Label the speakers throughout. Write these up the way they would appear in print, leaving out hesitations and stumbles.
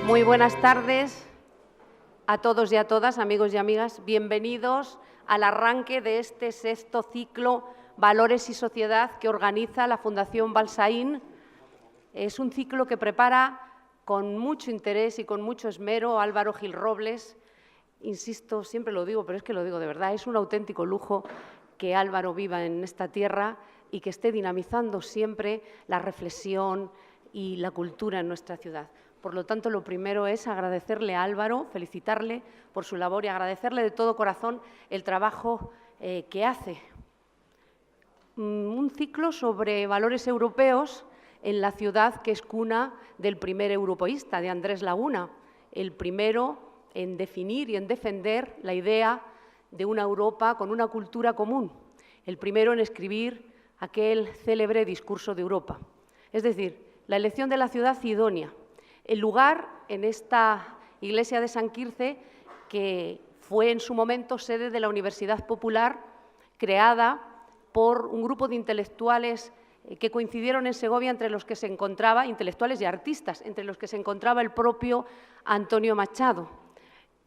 Speaker 1: Muy buenas tardes a todos y a todas, amigos y amigas. Bienvenidos al arranque de este sexto ciclo Valores y Sociedad que organiza la Fundación Balsaín. Es un ciclo que prepara con mucho interés y con mucho esmero Álvaro Gil Robles. Insisto, siempre lo digo, pero es que lo digo de verdad, es un auténtico lujo que Álvaro viva en esta tierra y que esté dinamizando siempre la reflexión y la cultura en nuestra ciudad. Por lo tanto, lo primero es agradecerle a Álvaro, felicitarle por su labor y agradecerle de todo corazón el trabajo que hace. Un ciclo sobre valores europeos en la ciudad que es cuna del primer europeísta, de Andrés Laguna, el primero en definir y en defender la idea de una Europa con una cultura común, el primero en escribir aquel célebre discurso de Europa. Es decir, la elección de la ciudad idónea, el lugar en esta iglesia de San Quirce, que fue en su momento sede de la Universidad Popular, creada por un grupo de intelectuales que coincidieron en Segovia, entre los que se encontraba, intelectuales y artistas, entre los que se encontraba el propio Antonio Machado,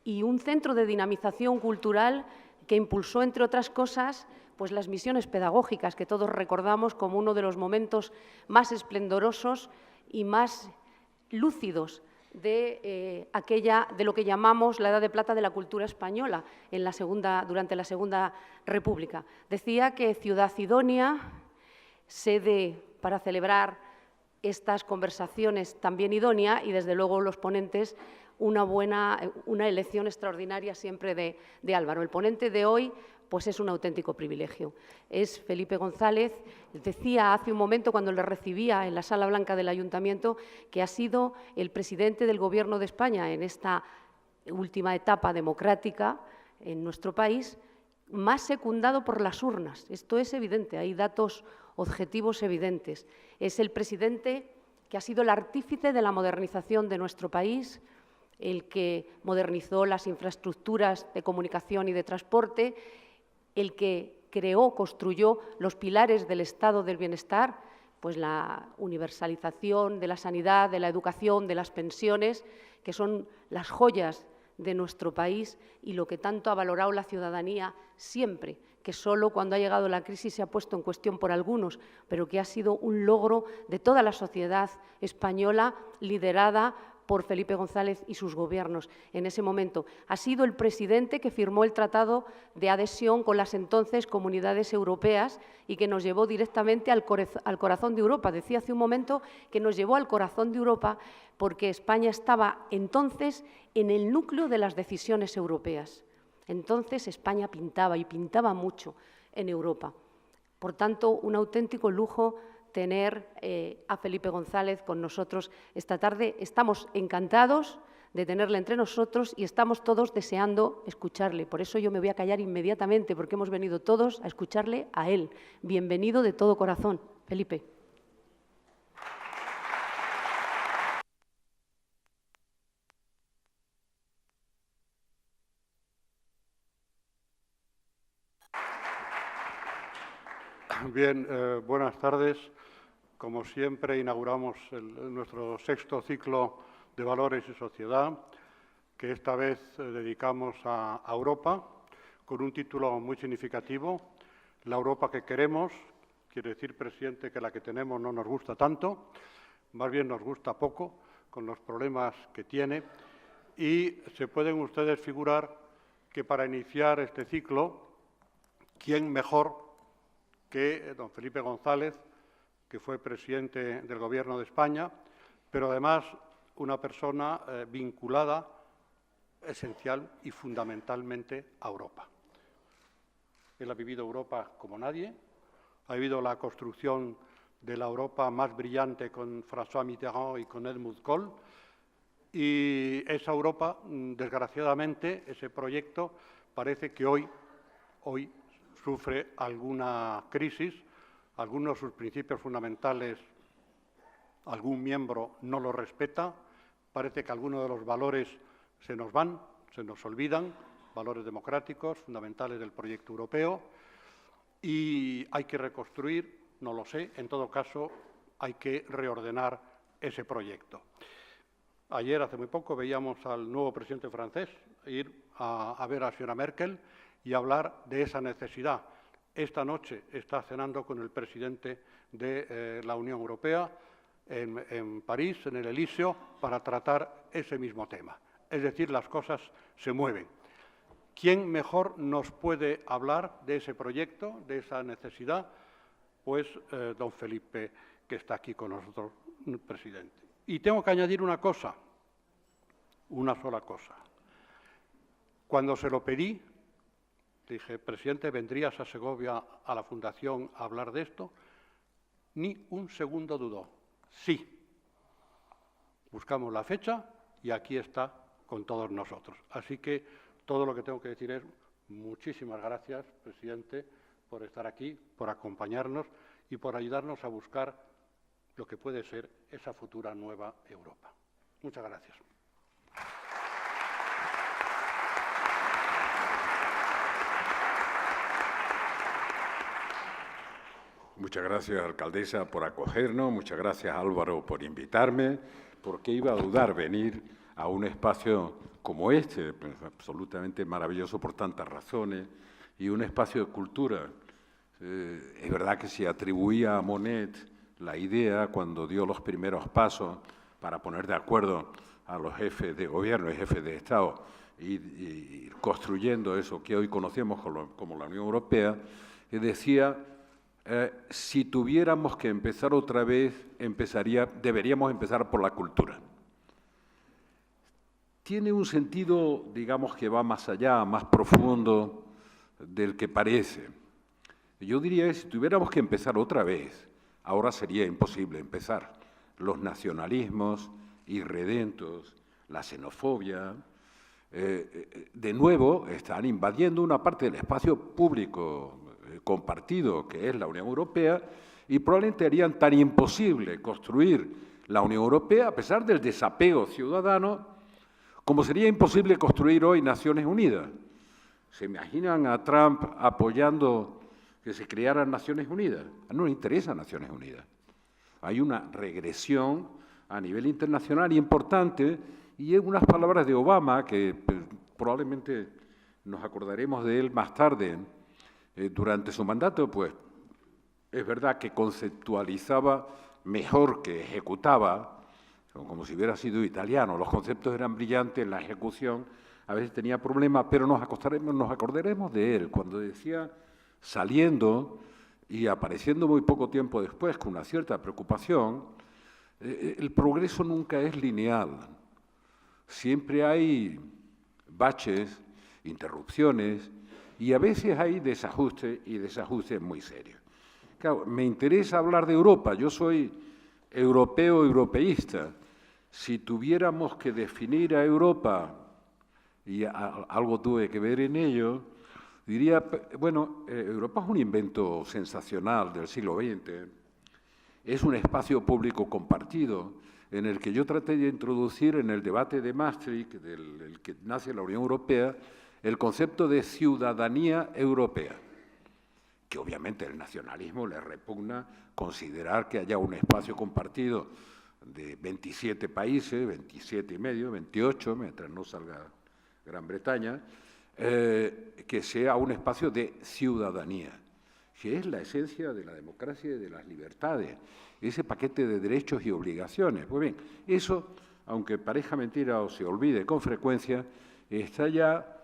Speaker 1: y un centro de dinamización cultural que impulsó, entre otras cosas, pues las misiones pedagógicas, que todos recordamos como uno de los momentos más esplendorosos y más lúcidos de lo que llamamos la Edad de Plata de la cultura española durante la Segunda República. Decía que Ciudad Idónea, sede para celebrar estas conversaciones también idónea, y desde luego los ponentes, una elección extraordinaria siempre de Álvaro. El ponente de hoy pues es un auténtico privilegio. Es Felipe González. Decía hace un momento, cuando le recibía en la Sala Blanca del Ayuntamiento, que ha sido el presidente del Gobierno de España en esta última etapa democrática en nuestro país, más secundado por las urnas. Esto es evidente, hay datos objetivos evidentes. Es el presidente que ha sido el artífice de la modernización de nuestro país, el que modernizó las infraestructuras de comunicación y de transporte, el que construyó los pilares del estado del bienestar, pues la universalización de la sanidad, de la educación, de las pensiones, que son las joyas de nuestro país y lo que tanto ha valorado la ciudadanía siempre, que solo cuando ha llegado la crisis se ha puesto en cuestión por algunos, pero que ha sido un logro de toda la sociedad española, liderada por Felipe González y sus gobiernos en ese momento. Ha sido el presidente que firmó el tratado de adhesión con las entonces comunidades europeas y que nos llevó directamente al corazón de Europa. Decía hace un momento que nos llevó al corazón de Europa porque España estaba entonces en el núcleo de las decisiones europeas. Entonces España pintaba, y pintaba mucho en Europa. Por tanto, un auténtico lujo tener a Felipe González con nosotros esta tarde. Estamos encantados de tenerle entre nosotros y estamos todos deseando escucharle. Por eso yo me voy a callar inmediatamente, porque hemos venido todos a escucharle a él. Bienvenido de todo corazón, Felipe.
Speaker 2: Bien, buenas tardes. Como siempre, inauguramos nuestro sexto ciclo de Valores y Sociedad, que esta vez dedicamos a Europa, con un título muy significativo: La Europa que queremos. Quiere decir, presidente, que la que tenemos no nos gusta tanto, más bien nos gusta poco, con los problemas que tiene. Y se pueden ustedes figurar que para iniciar este ciclo, ¿quién mejor que don Felipe González, que fue presidente del Gobierno de España, pero además una persona vinculada esencial y fundamentalmente a Europa? Él ha vivido Europa como nadie, ha vivido la construcción de la Europa más brillante con François Mitterrand y con Helmut Kohl, y esa Europa, desgraciadamente, ese proyecto, parece que hoy sufre alguna crisis. Algunos de sus principios fundamentales, algún miembro no los respeta. Parece que algunos de los valores se nos van, se nos olvidan, valores democráticos, fundamentales del proyecto europeo. Y hay que reconstruir, no lo sé, en todo caso hay que reordenar ese proyecto. Ayer, hace muy poco, veíamos al nuevo presidente francés ir a ver a la señora Merkel y hablar de esa necesidad. Esta noche está cenando con el presidente de la Unión Europea en París, en el Elíseo, para tratar ese mismo tema. Es decir, las cosas se mueven. ¿Quién mejor nos puede hablar de ese proyecto, de esa necesidad? Pues don Felipe, que está aquí con nosotros, presidente. Y tengo que añadir una cosa, una sola cosa. Cuando se lo pedí, dije, presidente, ¿vendrías a Segovia a la Fundación a hablar de esto? Ni un segundo dudó. Sí. Buscamos la fecha y aquí está con todos nosotros. Así que todo lo que tengo que decir es muchísimas gracias, presidente, por estar aquí, por acompañarnos y por ayudarnos a buscar lo que puede ser esa futura nueva Europa. Muchas gracias.
Speaker 3: Muchas gracias, alcaldesa, por acogernos. Muchas gracias, Álvaro, por invitarme. ¿Por qué iba a dudar venir a un espacio como este, pues, absolutamente maravilloso por tantas razones, y un espacio de cultura? Es verdad que se atribuía a Monet la idea, cuando dio los primeros pasos para poner de acuerdo a los jefes de gobierno y jefes de Estado y ir construyendo eso que hoy conocemos como la Unión Europea, que decía, si tuviéramos que empezar otra vez, deberíamos empezar por la cultura. Tiene un sentido, digamos, que va más allá, más profundo del que parece. Yo diría que si tuviéramos que empezar otra vez, ahora sería imposible empezar. Los nacionalismos irredentos, la xenofobia, de nuevo están invadiendo una parte del espacio público compartido que es la Unión Europea, y probablemente harían tan imposible construir la Unión Europea, a pesar del desapego ciudadano, como sería imposible construir hoy Naciones Unidas. ¿Se imaginan a Trump apoyando que se crearan Naciones Unidas? No le interesa Naciones Unidas. Hay una regresión a nivel internacional importante, y en unas palabras de Obama, que probablemente nos acordaremos de él más tarde, durante su mandato, pues es verdad que conceptualizaba mejor que ejecutaba, como si hubiera sido italiano. Los conceptos eran brillantes, la ejecución a veces tenía problemas, pero nos acordaremos de él cuando decía, saliendo y apareciendo muy poco tiempo después con una cierta preocupación, el progreso nunca es lineal. Siempre hay baches, interrupciones, y a veces hay desajustes, y desajustes muy serios. Claro, me interesa hablar de Europa. Yo soy europeo, europeísta. Si tuviéramos que definir a Europa, y algo tuve que ver en ello, diría, bueno, Europa es un invento sensacional del siglo XX. Es un espacio público compartido en el que yo traté de introducir en el debate de Maastricht, del que nace la Unión Europea, el concepto de ciudadanía europea, que obviamente el nacionalismo le repugna considerar que haya un espacio compartido de 27 países, 27 y medio, 28, mientras no salga Gran Bretaña, que sea un espacio de ciudadanía, que es la esencia de la democracia y de las libertades, ese paquete de derechos y obligaciones. Pues bien, eso, aunque parezca mentira o se olvide con frecuencia, está ya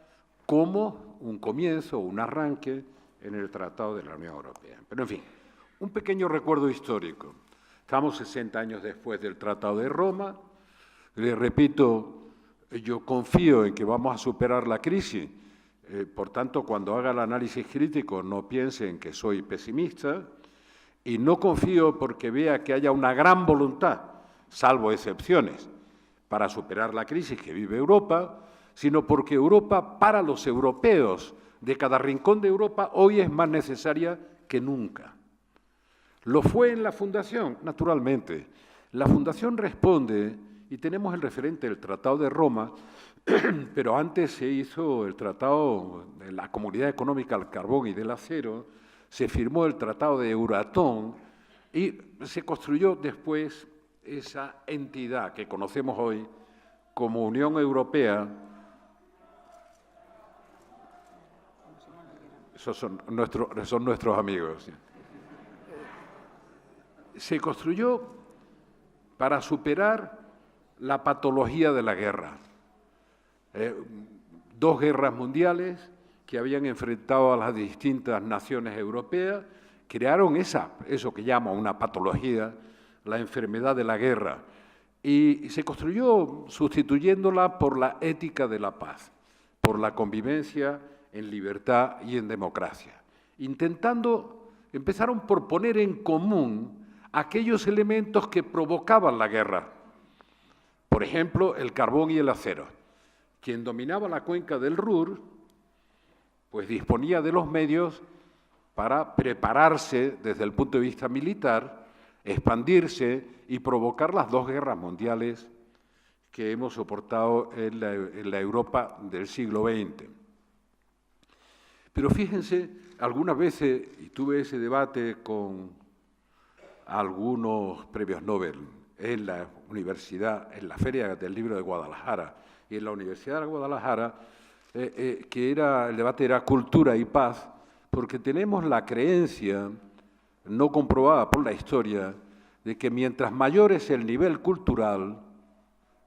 Speaker 3: como un comienzo, un arranque en el Tratado de la Unión Europea. Pero, en fin, un pequeño recuerdo histórico. Estamos 60 años después del Tratado de Roma. Les repito, yo confío en que vamos a superar la crisis. Por tanto, cuando haga el análisis crítico, no piensen que soy pesimista. Y no confío porque vea que haya una gran voluntad, salvo excepciones, para superar la crisis que vive Europa, sino porque Europa, para los europeos de cada rincón de Europa, hoy es más necesaria que nunca. Lo fue en la Fundación, naturalmente. La Fundación responde, y tenemos el referente del Tratado de Roma, pero antes se hizo el Tratado de la Comunidad Económica del Carbón y del Acero, se firmó el Tratado de Euratom y se construyó después esa entidad que conocemos hoy como Unión Europea, esos son nuestros amigos, se construyó para superar la patología de la guerra. Dos guerras mundiales que habían enfrentado a las distintas naciones europeas crearon eso que llamo una patología, la enfermedad de la guerra, y se construyó sustituyéndola por la ética de la paz, por la convivencia en libertad y en democracia. Empezaron por poner en común aquellos elementos que provocaban la guerra. Por ejemplo, el carbón y el acero. Quien dominaba la cuenca del Ruhr, pues disponía de los medios para prepararse desde el punto de vista militar, expandirse y provocar las dos guerras mundiales que hemos soportado en la Europa del siglo XX. Pero fíjense, algunas veces, y tuve ese debate con algunos premios Nobel en la universidad, en la Feria del Libro de Guadalajara y en la Universidad de Guadalajara, el debate era cultura y paz, porque tenemos la creencia, no comprobada por la historia, de que mientras mayor es el nivel cultural,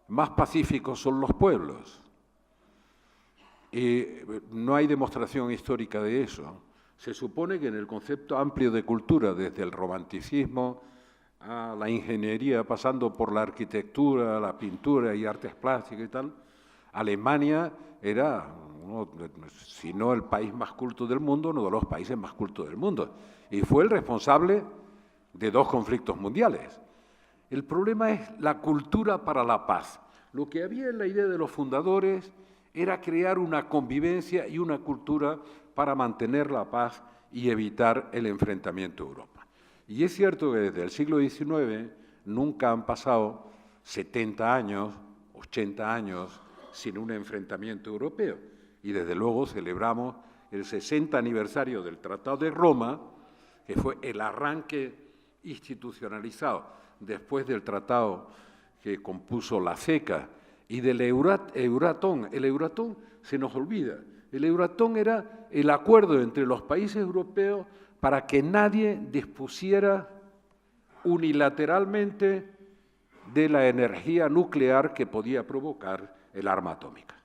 Speaker 3: más pacíficos son los pueblos. Y no hay demostración histórica de eso. Se supone que en el concepto amplio de cultura, desde el romanticismo a la ingeniería, pasando por la arquitectura, la pintura y artes plásticas y tal, Alemania era, si no el país más culto del mundo, uno de los países más cultos del mundo. Y fue el responsable de dos conflictos mundiales. El problema es la cultura para la paz. Lo que había en la idea de los fundadores era crear una convivencia y una cultura para mantener la paz y evitar el enfrentamiento a Europa. Y es cierto que desde el siglo XIX nunca han pasado 70 años, 80 años sin un enfrentamiento europeo. Y desde luego celebramos el 60 aniversario del Tratado de Roma, que fue el arranque institucionalizado después del tratado que compuso la CECA y del Euratom. El Euratom se nos olvida. El Euratom era el acuerdo entre los países europeos para que nadie dispusiera unilateralmente de la energía nuclear que podía provocar el arma atómica.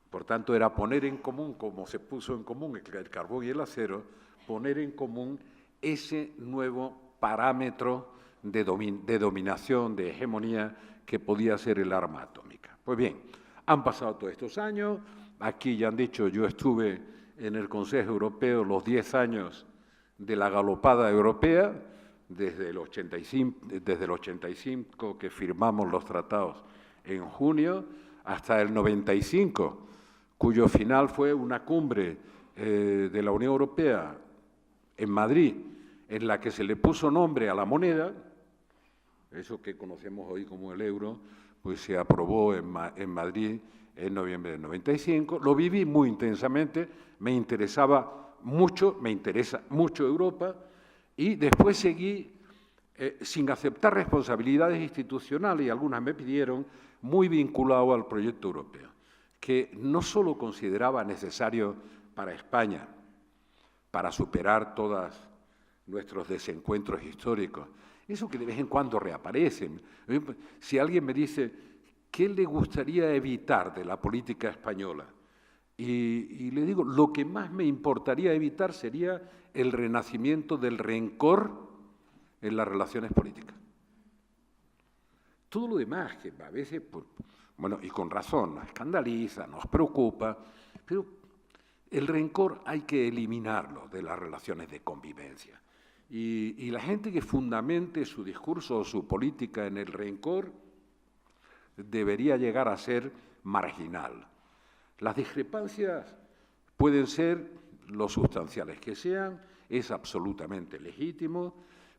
Speaker 3: Por tanto, era poner en común, como se puso en común el carbón y el acero, poner en común ese nuevo parámetro de dominación, de hegemonía que podía ser el arma atómica. Pues bien, han pasado todos estos años, aquí ya han dicho, yo estuve en el Consejo Europeo los 10 años de la galopada europea, desde el 85 que firmamos los tratados en junio, hasta el 95, cuyo final fue una cumbre de la Unión Europea en Madrid, en la que se le puso nombre a la moneda, eso que conocemos hoy como el euro, pues se aprobó en Madrid en noviembre del 95. Lo viví muy intensamente, me interesaba mucho, me interesa mucho Europa, y después seguí sin aceptar responsabilidades institucionales, y algunas me pidieron, muy vinculado al proyecto europeo, que no solo consideraba necesario para España, para superar todos nuestros desencuentros históricos, eso que de vez en cuando reaparecen. Si alguien me dice, ¿qué le gustaría evitar de la política española? Y le digo, lo que más me importaría evitar sería el renacimiento del rencor en las relaciones políticas. Todo lo demás, que a veces, bueno, y con razón, nos escandaliza, nos preocupa, pero el rencor hay que eliminarlo de las relaciones de convivencia. Y la gente que fundamente su discurso o su política en el rencor debería llegar a ser marginal. Las discrepancias pueden ser lo sustanciales que sean, es absolutamente legítimo,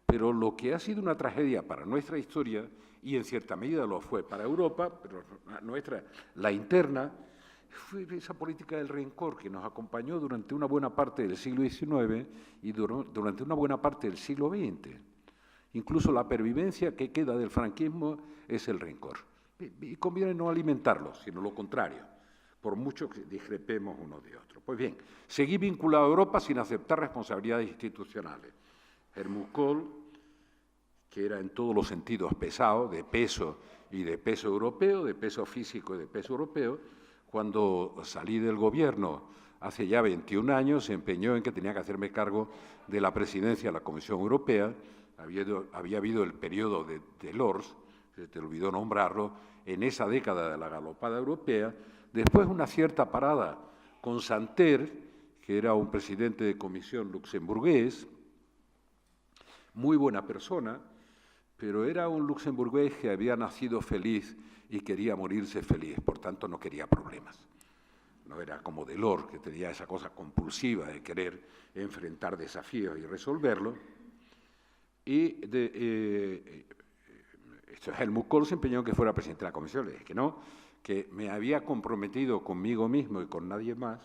Speaker 3: pero lo que ha sido una tragedia para nuestra historia, y en cierta medida lo fue para Europa, pero nuestra, la interna, fue esa política del rencor que nos acompañó durante una buena parte del siglo XIX y durante una buena parte del siglo XX. Incluso la pervivencia que queda del franquismo es el rencor. Y conviene no alimentarlos, sino lo contrario, por mucho que discrepemos unos de otros. Pues bien, seguí vinculado a Europa sin aceptar responsabilidades institucionales. Helmut Kohl, que era en todos los sentidos pesado, de peso y de peso europeo, de peso físico y de peso europeo, cuando salí del gobierno hace ya 21 años, se empeñó en que tenía que hacerme cargo de la presidencia de la Comisión Europea. Había habido el periodo de Delors, se te olvidó nombrarlo, en esa década de la galopada europea. Después una cierta parada con Santer, que era un presidente de comisión luxemburgués, muy buena persona, pero era un luxemburgués que había nacido feliz y quería morirse feliz, por tanto no quería problemas. No era como Delors, que tenía esa cosa compulsiva de querer enfrentar desafíos y resolverlos. Y Helmut Kohl se empeñó en que fuera presidente de la Comisión. Le dije que no, que me había comprometido conmigo mismo y con nadie más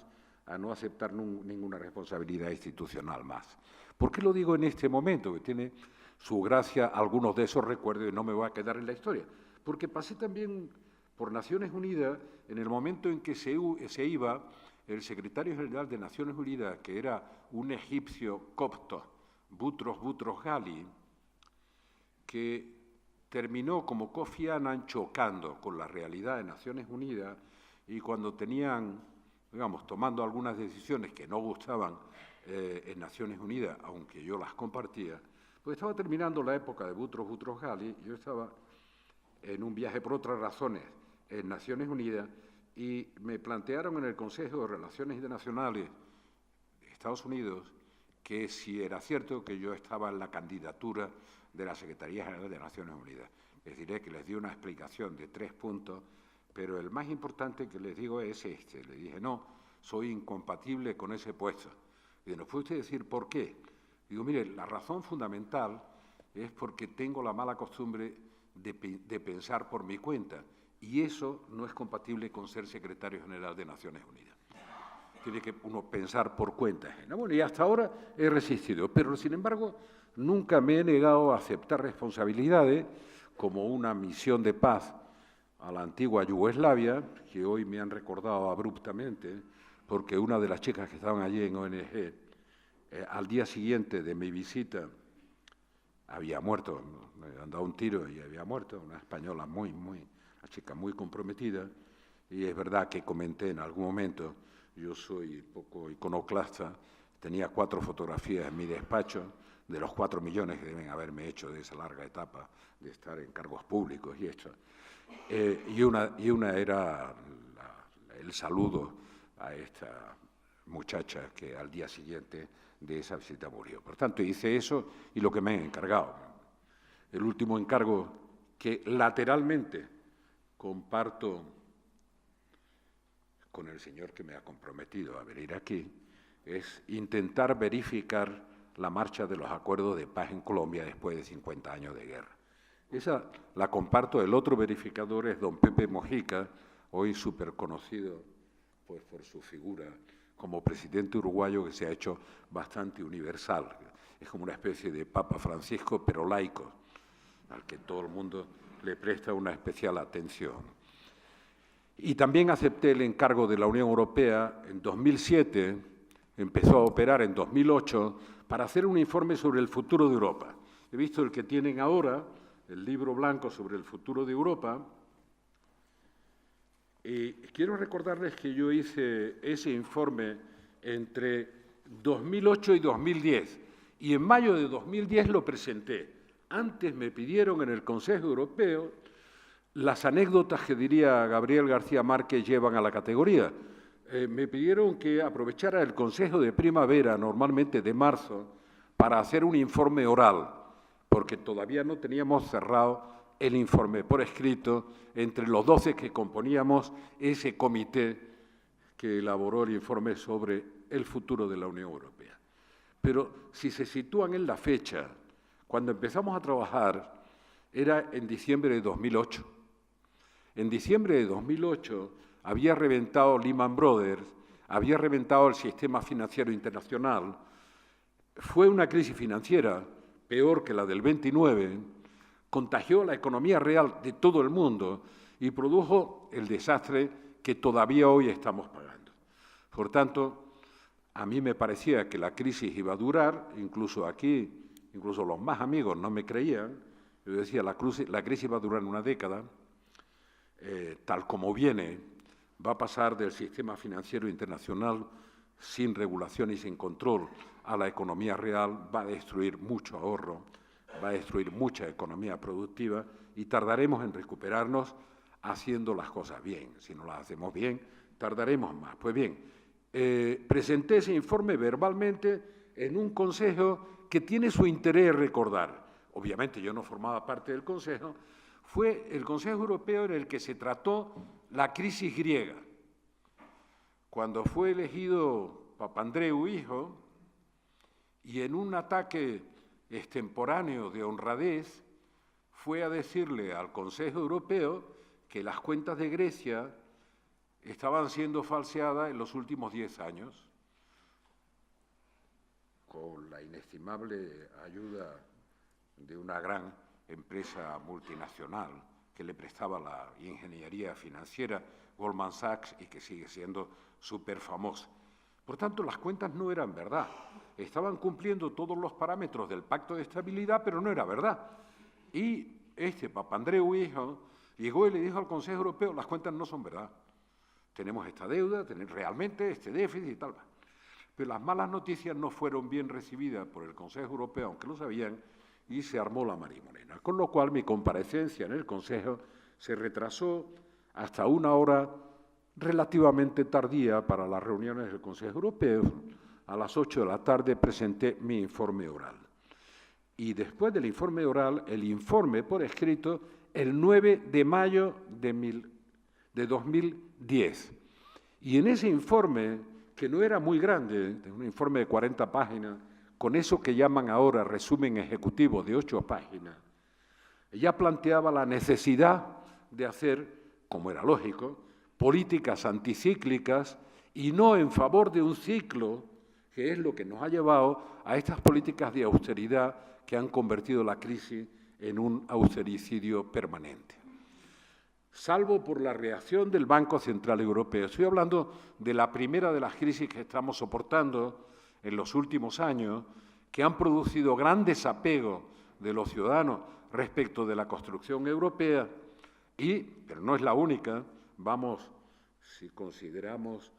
Speaker 3: a no aceptar ninguna responsabilidad institucional más. ¿Por qué lo digo en este momento? Que tiene su gracia algunos de esos recuerdos y no me voy a quedar en la historia. Porque pasé también por Naciones Unidas en el momento en que se iba el secretario general de Naciones Unidas, que era un egipcio copto, Boutros Ghali, que terminó como Kofi Annan chocando con la realidad de Naciones Unidas, y cuando tenían, digamos, tomando algunas decisiones que no gustaban en Naciones Unidas, aunque yo las compartía, pues estaba terminando la época de Boutros Ghali, yo estaba en un viaje por otras razones en Naciones Unidas y me plantearon en el Consejo de Relaciones Internacionales de Estados Unidos que si era cierto que yo estaba en la candidatura de la Secretaría General de Naciones Unidas. Les diré que les di una explicación de 3 puntos, pero el más importante que les digo es este. Le dije, no, soy incompatible con ese puesto. Y ¿nos puede usted decir por qué? Digo, mire, la razón fundamental es porque tengo la mala costumbre de pensar por mi cuenta, y eso no es compatible con ser secretario general de Naciones Unidas. Tiene que uno pensar por cuenta ajena. Bueno, y hasta ahora he resistido, pero sin embargo nunca me he negado a aceptar responsabilidades como una misión de paz a la antigua Yugoslavia, que hoy me han recordado abruptamente, porque una de las chicas que estaban allí en ONG, al día siguiente de mi visita, había muerto, me habían dado un tiro y había muerto, una española una chica muy comprometida, y es verdad que comenté en algún momento, yo soy un poco iconoclasta, tenía 4 fotografías en mi despacho, de los 4 millones que deben haberme hecho de esa larga etapa de estar en cargos públicos y esto. Y una era el saludo a esta muchacha que al día siguiente de esa visita murió. Por tanto, hice eso y lo que me han encargado. El último encargo que lateralmente comparto con el señor que me ha comprometido a venir aquí es intentar verificar la marcha de los acuerdos de paz en Colombia después de 50 años de guerra. Esa la comparto. El otro verificador es don Pepe Mojica, hoy súper conocido pues, por su figura como presidente uruguayo, que se ha hecho bastante universal. Es como una especie de Papa Francisco, pero laico, al que todo el mundo le presta una especial atención. Y también acepté el encargo de la Unión Europea en 2007, empezó a operar en 2008, para hacer un informe sobre el futuro de Europa. He visto el que tienen ahora, el libro blanco sobre el futuro de Europa, y quiero recordarles que yo hice ese informe entre 2008 y 2010, y en mayo de 2010 lo presenté. Antes me pidieron en el Consejo Europeo las anécdotas que diría Gabriel García Márquez llevan a la categoría. Me pidieron que aprovechara el Consejo de Primavera, normalmente de marzo, para hacer un informe oral, porque todavía no teníamos cerrado el informe por escrito entre los 12 que componíamos ese comité que elaboró el informe sobre el futuro de la Unión Europea. Pero si se sitúan en la fecha, cuando empezamos a trabajar era en diciembre de 2008. En diciembre de 2008 había reventado Lehman Brothers, había reventado el sistema financiero internacional. Fue una crisis financiera peor que la del 29, contagió la economía real de todo el mundo y produjo el desastre que todavía hoy estamos pagando. Por tanto, a mí me parecía que la crisis iba a durar, incluso aquí, incluso los más amigos no me creían. Yo decía, la crisis va a durar una década, tal como viene, va a pasar del sistema financiero internacional sin regulación y sin control a la economía real, va a destruir mucho ahorro, va a destruir mucha economía productiva y tardaremos en recuperarnos haciendo las cosas bien. Si no las hacemos bien, tardaremos más. Pues bien, presenté ese informe verbalmente en un consejo que tiene su interés recordar. Obviamente yo no formaba parte del consejo, fue el Consejo Europeo en el que se trató la crisis griega. Cuando fue elegido Papandreou hijo, y en un ataque extemporáneo de honradez, fue a decirle al Consejo Europeo que las cuentas de Grecia estaban siendo falseadas en los últimos 10 años, con la inestimable ayuda de una gran empresa multinacional que le prestaba la ingeniería financiera, Goldman Sachs, y que sigue siendo súper famosa. Por tanto, las cuentas no eran verdad. Estaban cumpliendo todos los parámetros del Pacto de Estabilidad, pero no era verdad. Y Papandreou hijo llegó y le dijo al Consejo Europeo, las cuentas no son verdad. Tenemos esta deuda, tenemos realmente este déficit y tal. Pero las malas noticias no fueron bien recibidas por el Consejo Europeo, aunque lo sabían, y se armó la marimorena. Con lo cual mi comparecencia en el Consejo se retrasó hasta una hora relativamente tardía para las reuniones del Consejo Europeo. A las 8 de la tarde presenté mi informe oral. Y después del informe oral, el informe por escrito, el 9 de mayo de 2010. Y en ese informe, que no era muy grande, un informe de 40 páginas, con eso que llaman ahora resumen ejecutivo de 8 páginas, ya planteaba la necesidad de hacer, como era lógico, políticas anticíclicas y no en favor de un ciclo, que es lo que nos ha llevado a estas políticas de austeridad que han convertido la crisis en un austericidio permanente. Salvo por la reacción del Banco Central Europeo. Estoy hablando de la primera de las crisis que estamos soportando en los últimos años, que han producido gran desapego de los ciudadanos respecto de la construcción europea, pero no es la única. Vamos, si consideramos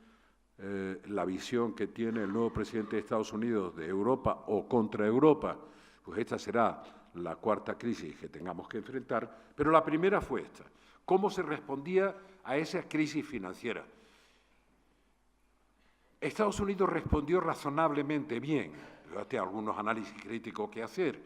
Speaker 3: la visión que tiene el nuevo presidente de Estados Unidos de Europa o contra Europa, pues esta será la cuarta crisis que tengamos que enfrentar, pero la primera fue esta. ¿Cómo se respondía a esa crisis financiera? Estados Unidos respondió razonablemente bien, hay algunos análisis críticos que hacer,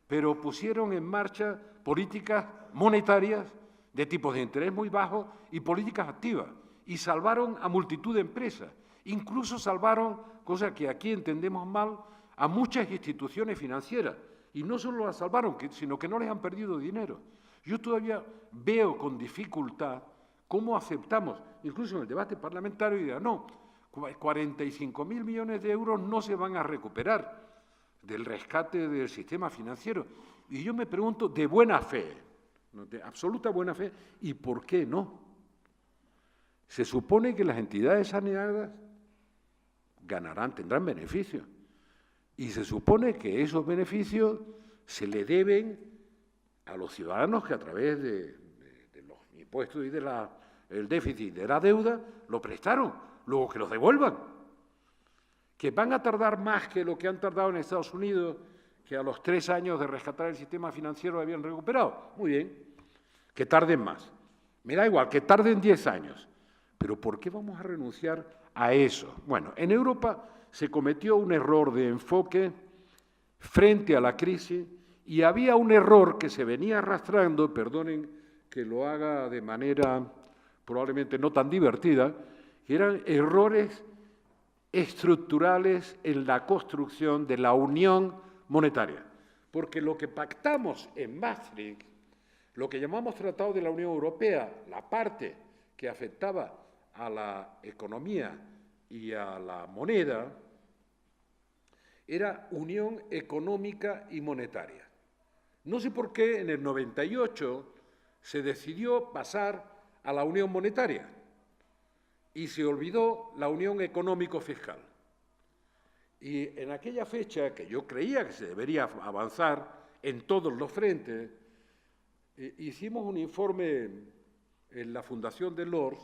Speaker 3: pero pusieron en marcha políticas monetarias de tipos de interés muy bajos y políticas activas, y salvaron a multitud de empresas, incluso salvaron, cosa que aquí entendemos mal, a muchas instituciones financieras, y no solo las salvaron, sino que no les han perdido dinero. Yo todavía veo con dificultad cómo aceptamos, incluso en el debate parlamentario, y digan, no, 45.000 millones de euros no se van a recuperar del rescate del sistema financiero. Y yo me pregunto, de buena fe, de absoluta buena fe, ¿y por qué no? Se supone que las entidades saneadas ganarán, tendrán beneficios. Y se supone que esos beneficios se le deben a los ciudadanos que a través de los impuestos y del déficit de la deuda lo prestaron, luego que los devuelvan. Que van a tardar más que lo que han tardado en Estados Unidos, que a los 3 años de rescatar el sistema financiero habían recuperado. Muy bien, que tarden más. Me da igual, que tarden 10 años. Pero ¿por qué vamos a renunciar a eso? Bueno, en Europa se cometió un error de enfoque frente a la crisis y había un error que se venía arrastrando, perdonen que lo haga de manera probablemente no tan divertida, que eran errores estructurales en la construcción de la unión monetaria. Porque lo que pactamos en Maastricht, lo que llamamos Tratado de la Unión Europea, la parte que afectaba a la economía y a la moneda, era unión económica y monetaria. No sé por qué en el 98 se decidió pasar a la unión monetaria y se olvidó la unión económico-fiscal. Y en aquella fecha, que yo creía que se debería avanzar en todos los frentes, hicimos un informe en la Fundación Delors,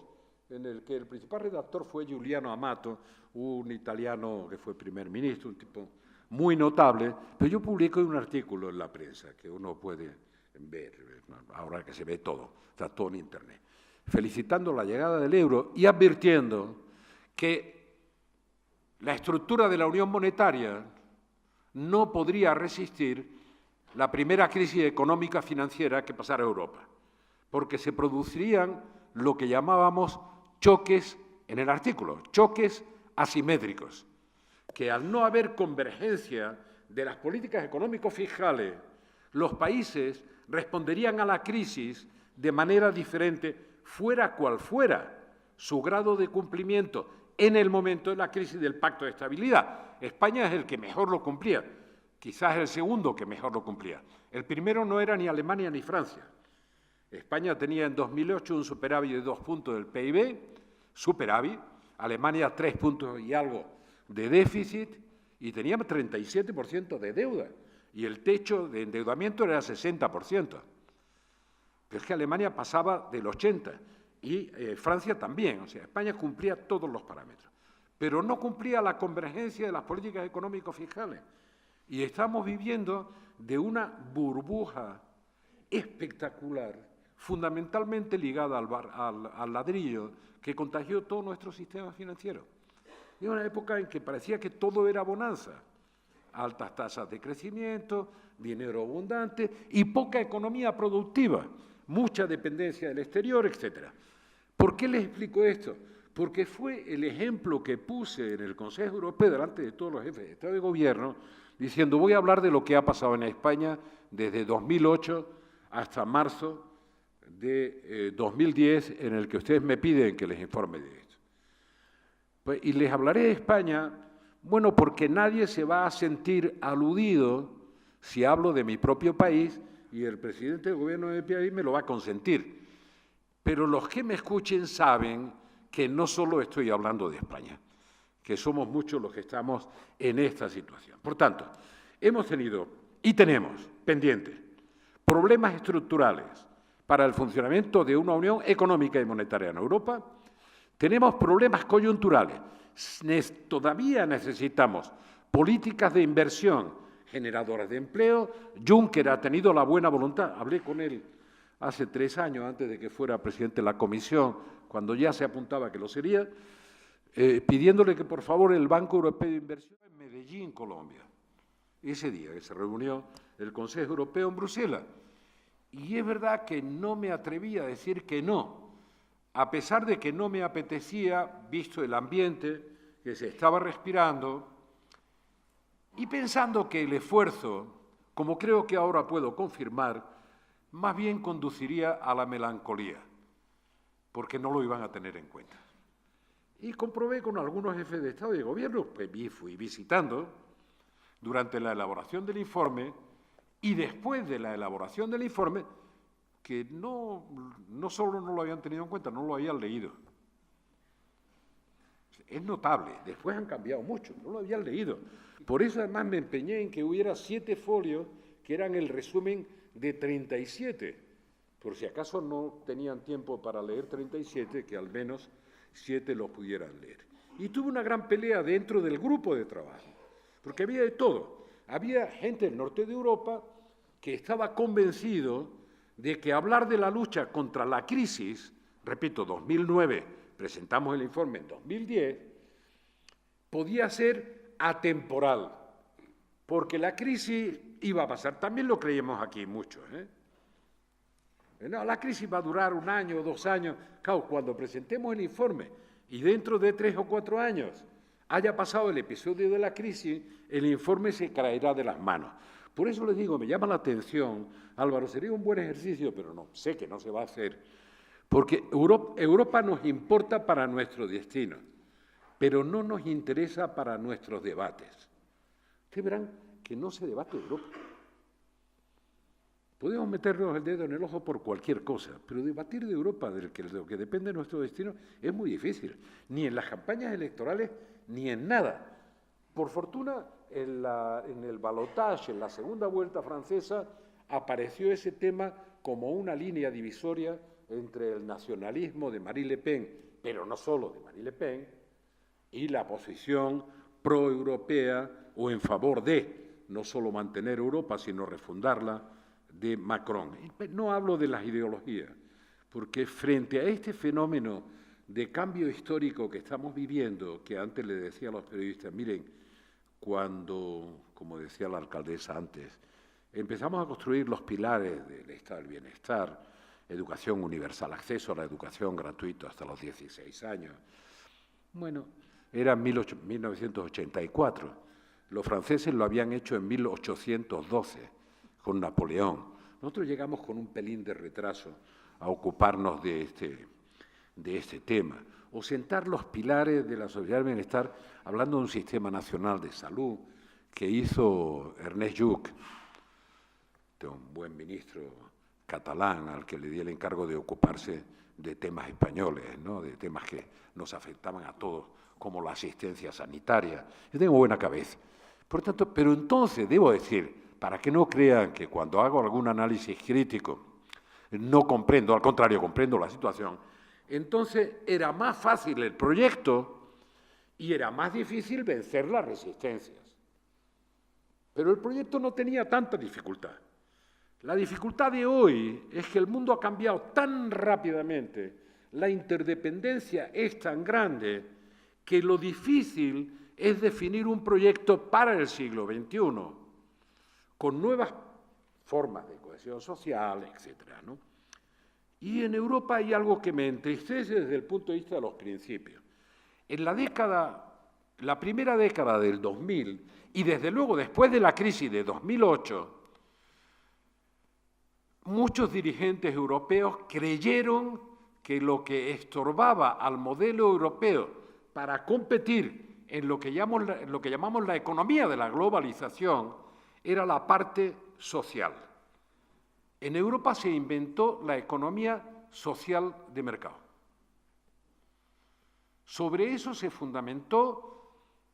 Speaker 3: en el que el principal redactor fue Giuliano Amato, un italiano que fue primer ministro, un tipo muy notable, pero yo publiqué un artículo en la prensa que uno puede ver, ahora que se ve todo, está todo en Internet, felicitando la llegada del euro y advirtiendo que la estructura de la unión monetaria no podría resistir la primera crisis económica financiera que pasara a Europa, porque se producirían lo que llamábamos choques, en el artículo, choques asimétricos, que al no haber convergencia de las políticas económico-fiscales, los países responderían a la crisis de manera diferente, fuera cual fuera su grado de cumplimiento en el momento de la crisis del Pacto de Estabilidad. España es el que mejor lo cumplía, quizás el segundo que mejor lo cumplía. El primero no era ni Alemania ni Francia. España tenía en 2008 un superávit de 2 puntos del PIB, superávit, Alemania 3 puntos y algo de déficit, y teníamos 37% de deuda, y el techo de endeudamiento era 60%. Pero es que Alemania pasaba del 80%, y Francia también, o sea, España cumplía todos los parámetros, pero no cumplía la convergencia de las políticas económico-fiscales. Y estamos viviendo de una burbuja espectacular, fundamentalmente ligada al ladrillo, que contagió todo nuestro sistema financiero. En una época en que parecía que todo era bonanza, altas tasas de crecimiento, dinero abundante y poca economía productiva, mucha dependencia del exterior, etc. ¿Por qué les explico esto? Porque fue el ejemplo que puse en el Consejo Europeo delante de todos los jefes de Estado y Gobierno, diciendo, voy a hablar de lo que ha pasado en España desde 2008 hasta marzo de 2010, en el que ustedes me piden que les informe de esto. Pues, y les hablaré de España, bueno, porque nadie se va a sentir aludido si hablo de mi propio país, y el presidente del gobierno de mi país me lo va a consentir. Pero los que me escuchen saben que no solo estoy hablando de España, que somos muchos los que estamos en esta situación. Por tanto, hemos tenido y tenemos pendientes problemas estructurales para el funcionamiento de una unión económica y monetaria en Europa. Tenemos problemas coyunturales. Todavía necesitamos políticas de inversión generadoras de empleo. Juncker ha tenido la buena voluntad. Hablé con él hace 3 años, antes de que fuera presidente de la Comisión, cuando ya se apuntaba que lo sería, pidiéndole que, por favor, el Banco Europeo de Inversión en Medellín, Colombia, ese día que se reunió el Consejo Europeo en Bruselas. Y es verdad que no me atreví a decir que no, a pesar de que no me apetecía, visto el ambiente que se estaba respirando, y pensando que el esfuerzo, como creo que ahora puedo confirmar, más bien conduciría a la melancolía, porque no lo iban a tener en cuenta. Y comprobé con algunos jefes de Estado y de Gobierno, pues fui visitando durante la elaboración del informe y después de la elaboración del informe, que no solo no lo habían tenido en cuenta, no lo habían leído. Es notable, después han cambiado mucho, no lo habían leído. Por eso además me empeñé en que hubiera 7 folios que eran el resumen de 37. Por si acaso no tenían tiempo para leer 37, que al menos 7 los pudieran leer. Y tuve una gran pelea dentro del grupo de trabajo, porque había de todo. Había gente del norte de Europa que estaba convencido de que hablar de la lucha contra la crisis, repito, 2009, presentamos el informe en 2010, podía ser atemporal, porque la crisis iba a pasar. También lo creíamos aquí mucho, No, la crisis va a durar 1 año o 2 años. Claro, cuando presentemos el informe y dentro de 3 o 4 años haya pasado el episodio de la crisis, el informe se caerá de las manos. Por eso les digo, me llama la atención, Álvaro, sería un buen ejercicio, pero no, sé que no se va a hacer, porque Europa nos importa para nuestro destino, pero no nos interesa para nuestros debates. Ustedes verán que no se debate Europa. Podemos meternos el dedo en el ojo por cualquier cosa, pero debatir de Europa, de lo que depende de nuestro destino, es muy difícil. Ni en las campañas electorales, ni en nada. Por fortuna, en el balotage, en la segunda vuelta francesa, apareció ese tema como una línea divisoria entre el nacionalismo de Marine Le Pen, pero no solo de Marine Le Pen, y la posición pro-europea o en favor de no solo mantener Europa, sino refundarla, de Macron. No hablo de las ideologías, porque frente a este fenómeno de cambio histórico que estamos viviendo, que antes le decía a los periodistas, miren, cuando, como decía la alcaldesa antes, empezamos a construir los pilares del Estado del Bienestar, educación universal, acceso a la educación gratuita hasta los 16 años, bueno, era 1984. Los franceses lo habían hecho en 1812. Con Napoleón. Nosotros llegamos con un pelín de retraso a ocuparnos de este tema, o sentar los pilares de la sociedad del bienestar, hablando de un sistema nacional de salud que hizo Ernest Lluch, un buen ministro catalán al que le di el encargo de ocuparse de temas españoles, ¿no? De temas que nos afectaban a todos, como la asistencia sanitaria. Yo tengo buena cabeza. Por tanto, pero entonces debo decir, para que no crean que cuando hago algún análisis crítico no comprendo, al contrario, comprendo la situación, entonces era más fácil el proyecto y era más difícil vencer las resistencias. Pero el proyecto no tenía tanta dificultad. La dificultad de hoy es que el mundo ha cambiado tan rápidamente, la interdependencia es tan grande, que lo difícil es definir un proyecto para el siglo XXI, con nuevas formas de cohesión social, etcétera, ¿no? Y en Europa hay algo que me entristece desde el punto de vista de los principios. En la primera década del 2000, y desde luego después de la crisis de 2008, muchos dirigentes europeos creyeron que lo que estorbaba al modelo europeo para competir en lo que llamamos la economía de la globalización era la parte social. En Europa se inventó la economía social de mercado. Sobre eso se fundamentó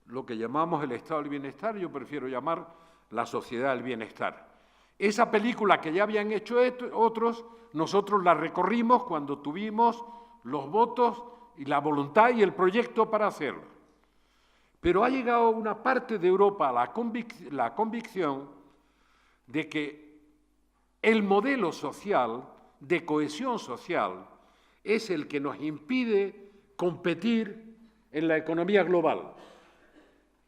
Speaker 3: lo que llamamos el Estado del Bienestar, yo prefiero llamar la sociedad del bienestar. Esa película que ya habían hecho otros, nosotros la recorrimos cuando tuvimos los votos y la voluntad y el proyecto para hacerlo. Pero ha llegado una parte de Europa a la convicción de que el modelo social, de cohesión social, es el que nos impide competir en la economía global.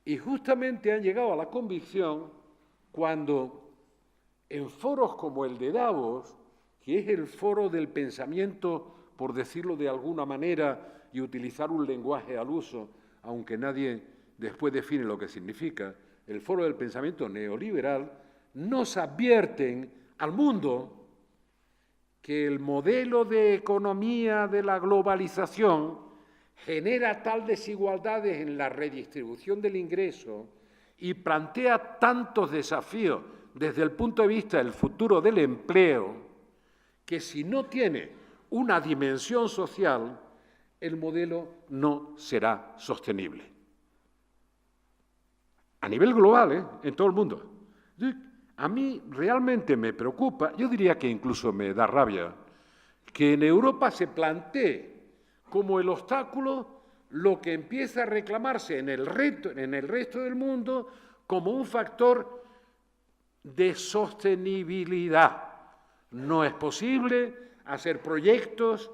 Speaker 3: Y justamente han llegado a la convicción cuando en foros como el de Davos, que es el foro del pensamiento, por decirlo de alguna manera, y utilizar un lenguaje al uso, aunque nadie después define lo que significa, el foro del pensamiento neoliberal, nos advierten al mundo que el modelo de economía de la globalización genera tal desigualdades en la redistribución del ingreso y plantea tantos desafíos desde el punto de vista del futuro del empleo, que si no tiene una dimensión social, el modelo no será sostenible. A nivel global, en todo el mundo. A mí realmente me preocupa, yo diría que incluso me da rabia, que en Europa se plantee como el obstáculo lo que empieza a reclamarse en el resto del mundo como un factor de sostenibilidad. No es posible hacer proyectos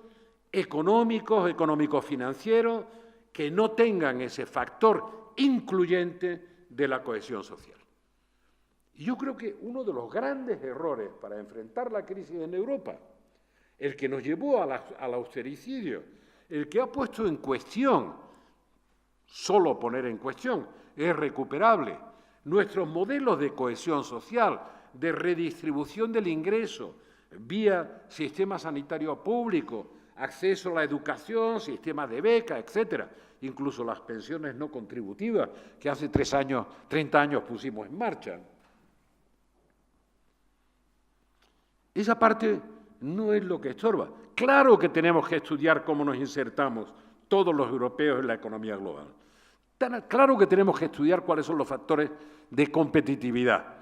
Speaker 3: económico-financieros que no tengan ese factor incluyente de la cohesión social. Y yo creo que uno de los grandes errores para enfrentar la crisis en Europa, el que nos llevó al austericidio, el que ha puesto en cuestión, solo poner en cuestión, es recuperable, nuestros modelos de cohesión social, de redistribución del ingreso, vía sistema sanitario público, acceso a la educación, sistemas de beca, etcétera, incluso las pensiones no contributivas que hace 30 años pusimos en marcha. Esa parte no es lo que estorba. Claro que tenemos que estudiar cómo nos insertamos todos los europeos en la economía global. Claro que tenemos que estudiar cuáles son los factores de competitividad.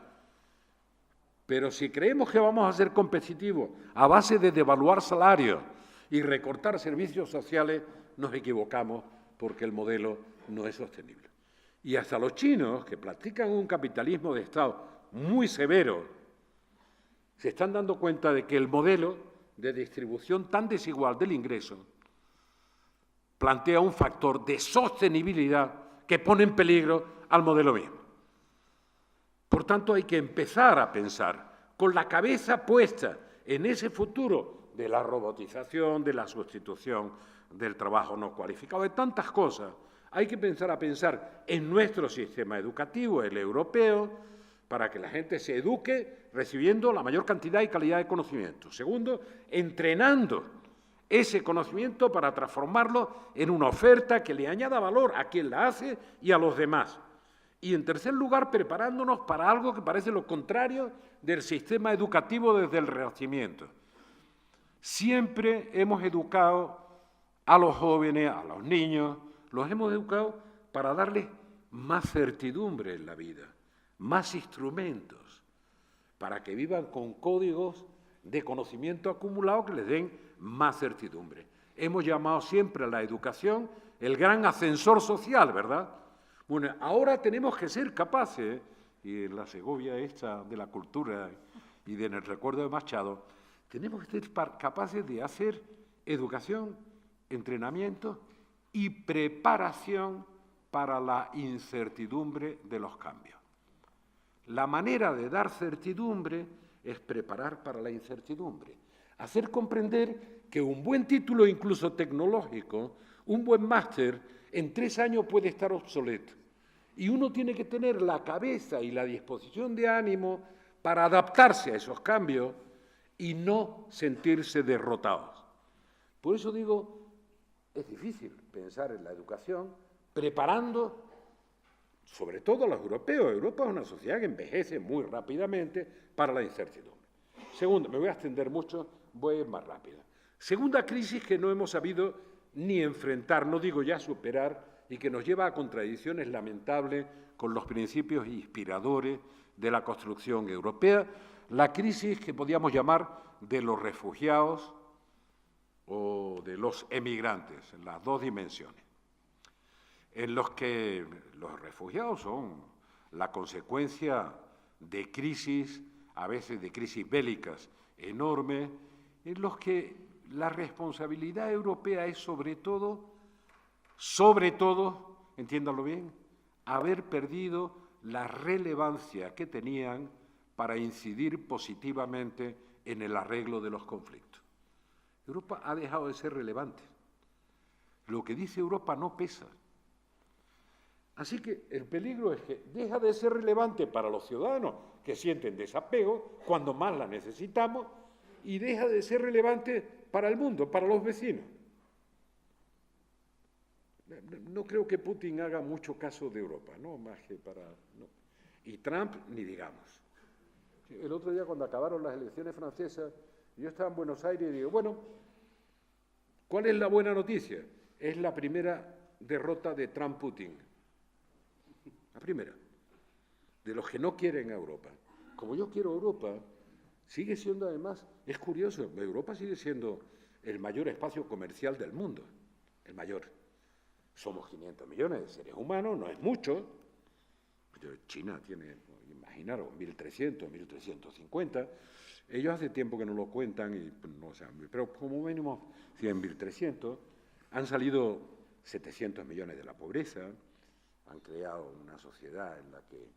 Speaker 3: Pero si creemos que vamos a ser competitivos a base de devaluar salarios y recortar servicios sociales, nos equivocamos porque el modelo no es sostenible. Y hasta los chinos, que practican un capitalismo de Estado muy severo, se están dando cuenta de que el modelo de distribución tan desigual del ingreso plantea un factor de sostenibilidad que pone en peligro al modelo mismo. Por tanto, hay que empezar a pensar con la cabeza puesta en ese futuro de la robotización, de la sustitución del trabajo no cualificado, de tantas cosas. Hay que empezar a pensar en nuestro sistema educativo, el europeo, para que la gente se eduque recibiendo la mayor cantidad y calidad de conocimiento. Segundo, entrenando ese conocimiento para transformarlo en una oferta que le añada valor a quien la hace y a los demás. Y, en tercer lugar, preparándonos para algo que parece lo contrario del sistema educativo desde el Renacimiento. Siempre hemos educado a los jóvenes, a los niños, los hemos educado para darles más certidumbre en la vida, más instrumentos, para que vivan con códigos de conocimiento acumulado que les den más certidumbre. Hemos llamado siempre a la educación el gran ascensor social, ¿verdad? Bueno, ahora tenemos que ser capaces, y en la Segovia esta de la cultura y en el recuerdo de Machado, tenemos que ser capaces de hacer educación, entrenamiento y preparación para la incertidumbre de los cambios. La manera de dar certidumbre es preparar para la incertidumbre, hacer comprender que un buen título, incluso tecnológico, un buen máster, en 3 años puede estar obsoleto. Y uno tiene que tener la cabeza y la disposición de ánimo para adaptarse a esos cambios y no sentirse derrotados. Por eso digo, es difícil pensar en la educación preparando, sobre todo a los europeos. Europa es una sociedad que envejece muy rápidamente para la incertidumbre. Segundo, me voy a extender mucho, voy a ir más rápido. Segunda crisis que no hemos sabido ni enfrentar, no digo ya superar, y que nos lleva a contradicciones lamentables con los principios inspiradores de la construcción europea, la crisis que podíamos llamar de los refugiados o de los emigrantes, en las dos dimensiones, en los que los refugiados son la consecuencia de crisis, a veces de crisis bélicas enormes, en los que la responsabilidad europea es sobre todo, entiéndanlo bien, haber perdido la relevancia que tenían para incidir positivamente en el arreglo de los conflictos. Europa ha dejado de ser relevante. Lo que dice Europa no pesa. Así que el peligro es que deja de ser relevante para los ciudadanos que sienten desapego cuando más la necesitamos y deja de ser relevante para el mundo, para los vecinos. No creo que Putin haga mucho caso de Europa, ¿no? Más que para... ¿no? Y Trump, ni digamos. El otro día, cuando acabaron las elecciones francesas, yo estaba en Buenos Aires y digo, bueno, ¿cuál es la buena noticia? Es la primera derrota de Trump-Putin. La primera. De los que no quieren a Europa. Como yo quiero Europa, sigue siendo además, es curioso, Europa sigue siendo el mayor espacio comercial del mundo, el mayor. Somos 500 millones de seres humanos, no es mucho. China tiene, imaginaros, 1.300, 1.350. Ellos hace tiempo que no lo cuentan, y no saben, pero como mínimo 100.300. Han salido 700 millones de la pobreza, han creado una sociedad en la que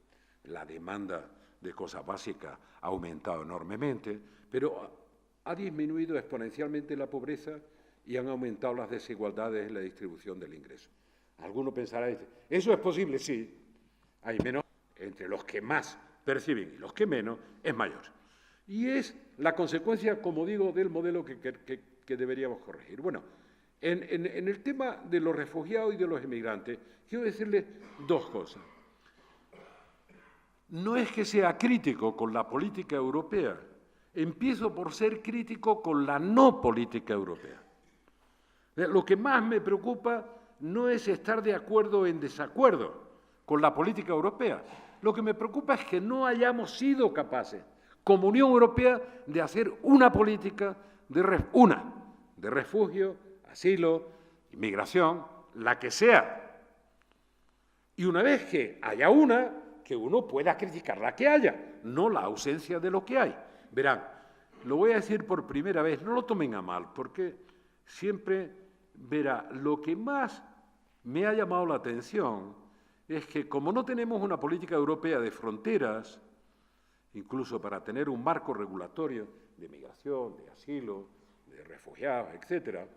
Speaker 3: la demanda de cosas básicas ha aumentado enormemente, pero ha disminuido exponencialmente la pobreza y han aumentado las desigualdades en la distribución del ingreso. Alguno pensará, ¿eso es posible? Sí, hay menos, entre los que más perciben y los que menos, es mayor. Y es la consecuencia, como digo, del modelo que deberíamos corregir. Bueno, en el tema de los refugiados y de los emigrantes, quiero decirles dos cosas. No es que sea crítico con la política europea empiezo por ser crítico con la no política europea. Lo que más me preocupa no es estar de acuerdo o en desacuerdo con la política europea. Lo que me preocupa es que no hayamos sido capaces, como Unión Europea, de hacer una política de refugio, asilo, inmigración, la que sea. Y una vez que haya una, que uno pueda criticar la que haya, no la ausencia de lo que hay. Verán, lo voy a decir por primera vez, no lo tomen a mal, porque siempre, verá, lo que más me ha llamado la atención es que como no tenemos una política europea de fronteras, incluso para tener un marco regulatorio de migración, de asilo, de refugiados, etcétera,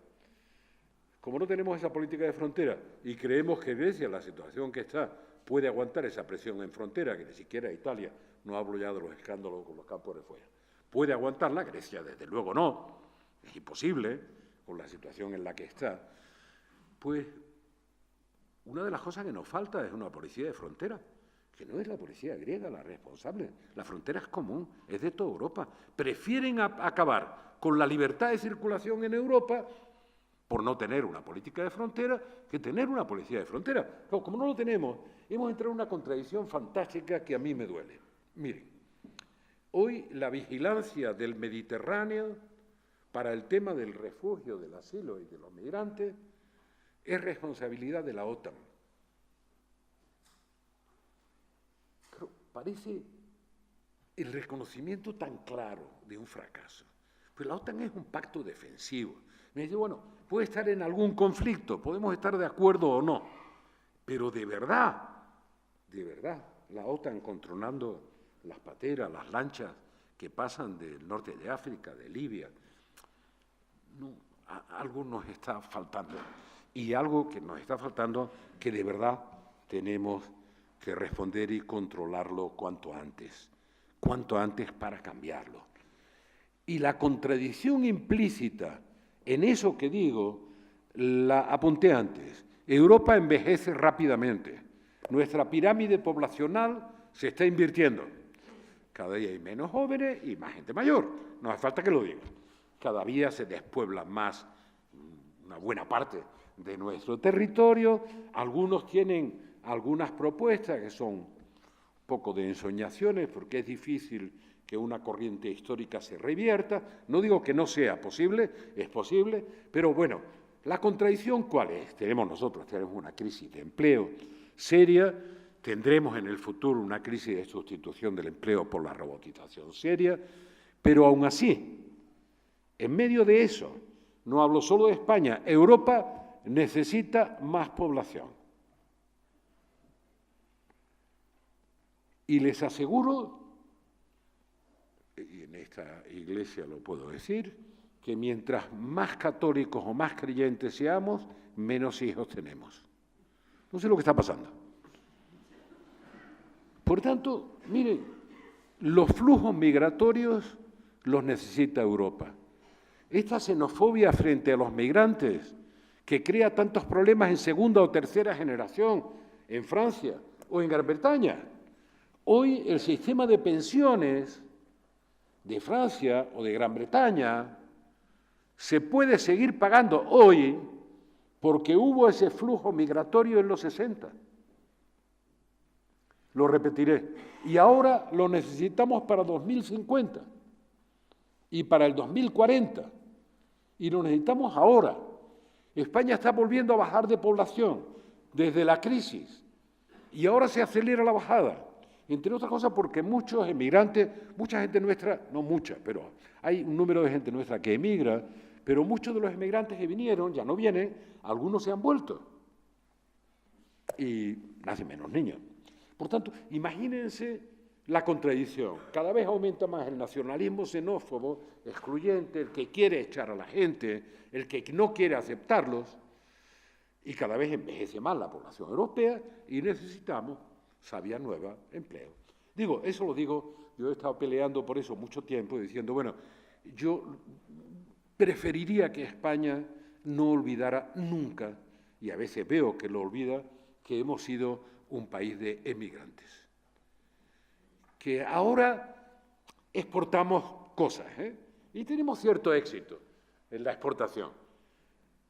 Speaker 3: como no tenemos esa política de frontera y creemos que Grecia, la situación que está, puede aguantar esa presión en frontera, que ni siquiera Italia, no hablo ya de los escándalos con los campos de fuera, puede aguantarla, Grecia desde luego no, es imposible con la situación en la que está, pues una de las cosas que nos falta es una policía de frontera, que no es la policía griega la responsable, la frontera es común, es de toda Europa. Prefieren acabar con la libertad de circulación en Europa por no tener una política de frontera que tener una policía de frontera. Pero como no lo tenemos, hemos entrado en una contradicción fantástica que a mí me duele. Miren, hoy la vigilancia del Mediterráneo para el tema del refugio, del asilo y de los migrantes es responsabilidad de la OTAN. Pero parece el reconocimiento tan claro de un fracaso. Pues la OTAN es un pacto defensivo. Me dice, bueno, puede estar en algún conflicto, podemos estar de acuerdo o no, pero de verdad, la OTAN controlando las pateras, las lanchas que pasan del norte de África, de Libia, no, algo nos está faltando. Y algo que nos está faltando que de verdad tenemos que responder y controlarlo cuanto antes para cambiarlo. Y la contradicción implícita en eso que digo, la apunté antes. Europa envejece rápidamente. Nuestra pirámide poblacional se está invirtiendo. Cada día hay menos jóvenes y más gente mayor. No hace falta que lo diga. Cada día se despuebla más una buena parte de nuestro territorio. Algunos tienen algunas propuestas que son un poco de ensoñaciones porque es difícil que una corriente histórica se revierta. No digo que no sea posible, es posible, pero bueno, la contradicción ¿cuál es? Tenemos una crisis de empleo seria, tendremos en el futuro una crisis de sustitución del empleo por la robotización seria, pero aún así, en medio de eso, no hablo solo de España, Europa necesita más población. Y les aseguro, y en esta iglesia lo puedo decir, que mientras más católicos o más creyentes seamos, menos hijos tenemos. No sé lo que está pasando. Por tanto, miren, los flujos migratorios los necesita Europa. Esta xenofobia frente a los migrantes, que crea tantos problemas en segunda o tercera generación en Francia o en Gran Bretaña. Hoy el sistema de pensiones de Francia o de Gran Bretaña se puede seguir pagando hoy porque hubo ese flujo migratorio en los 60. Lo repetiré. Y ahora lo necesitamos para 2050 y para el 2040. Y lo necesitamos ahora. España está volviendo a bajar de población desde la crisis y ahora se acelera la bajada. Entre otras cosas porque muchos emigrantes, mucha gente nuestra, no mucha, pero hay un número de gente nuestra que emigra, pero muchos de los emigrantes que vinieron ya no vienen, algunos se han vuelto y nacen menos niños. Por tanto, imagínense la contradicción. Cada vez aumenta más el nacionalismo xenófobo, excluyente, el que quiere echar a la gente, el que no quiere aceptarlos, y cada vez envejece más la población europea y necesitamos savia nueva, empleo. Digo, eso lo digo, yo he estado peleando por eso mucho tiempo, diciendo, bueno, yo preferiría que España no olvidara nunca, y a veces veo que lo olvida, que hemos sido un país de emigrantes. Que ahora exportamos cosas, y tenemos cierto éxito en la exportación,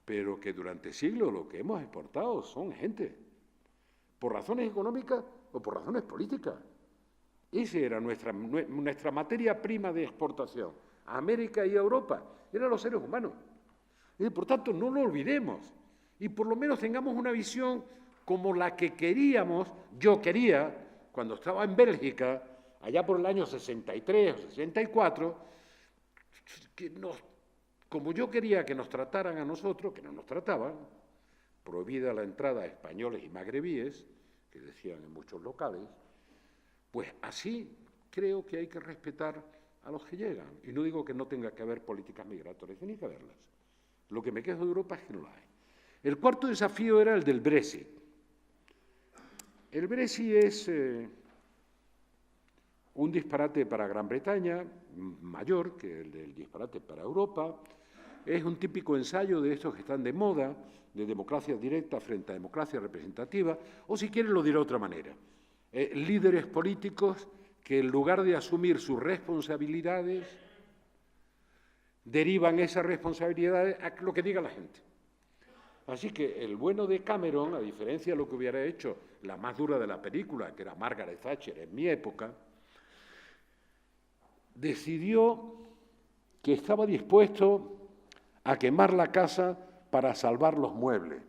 Speaker 3: pero que durante siglos lo que hemos exportado son gente, por razones económicas o por razones políticas. Esa era nuestra materia prima de exportación, a América y a Europa, eran los seres humanos. Y por tanto, no lo olvidemos, y por lo menos tengamos una visión como la que queríamos, yo quería, cuando estaba en Bélgica, allá por el año 63 o 64, como yo quería que nos trataran a nosotros, que no nos trataban, prohibida la entrada a españoles y magrebíes, que decían en muchos locales, pues así creo que hay que respetar a los que llegan. Y no digo que no tenga que haber políticas migratorias, tiene que haberlas. Lo que me quejo de Europa es que no la hay. El cuarto desafío era el del Brexit. El Brexit es un disparate para Gran Bretaña, mayor que el del disparate para Europa. Es un típico ensayo de estos que están de moda, de democracia directa frente a democracia representativa, o si quieren lo diré de otra manera. Líderes políticos que en lugar de asumir sus responsabilidades, derivan esas responsabilidades a lo que diga la gente. Así que el bueno de Cameron, a diferencia de lo que hubiera hecho la más dura de la película, que era Margaret Thatcher en mi época, decidió que estaba dispuesto a quemar la casa para salvar los muebles.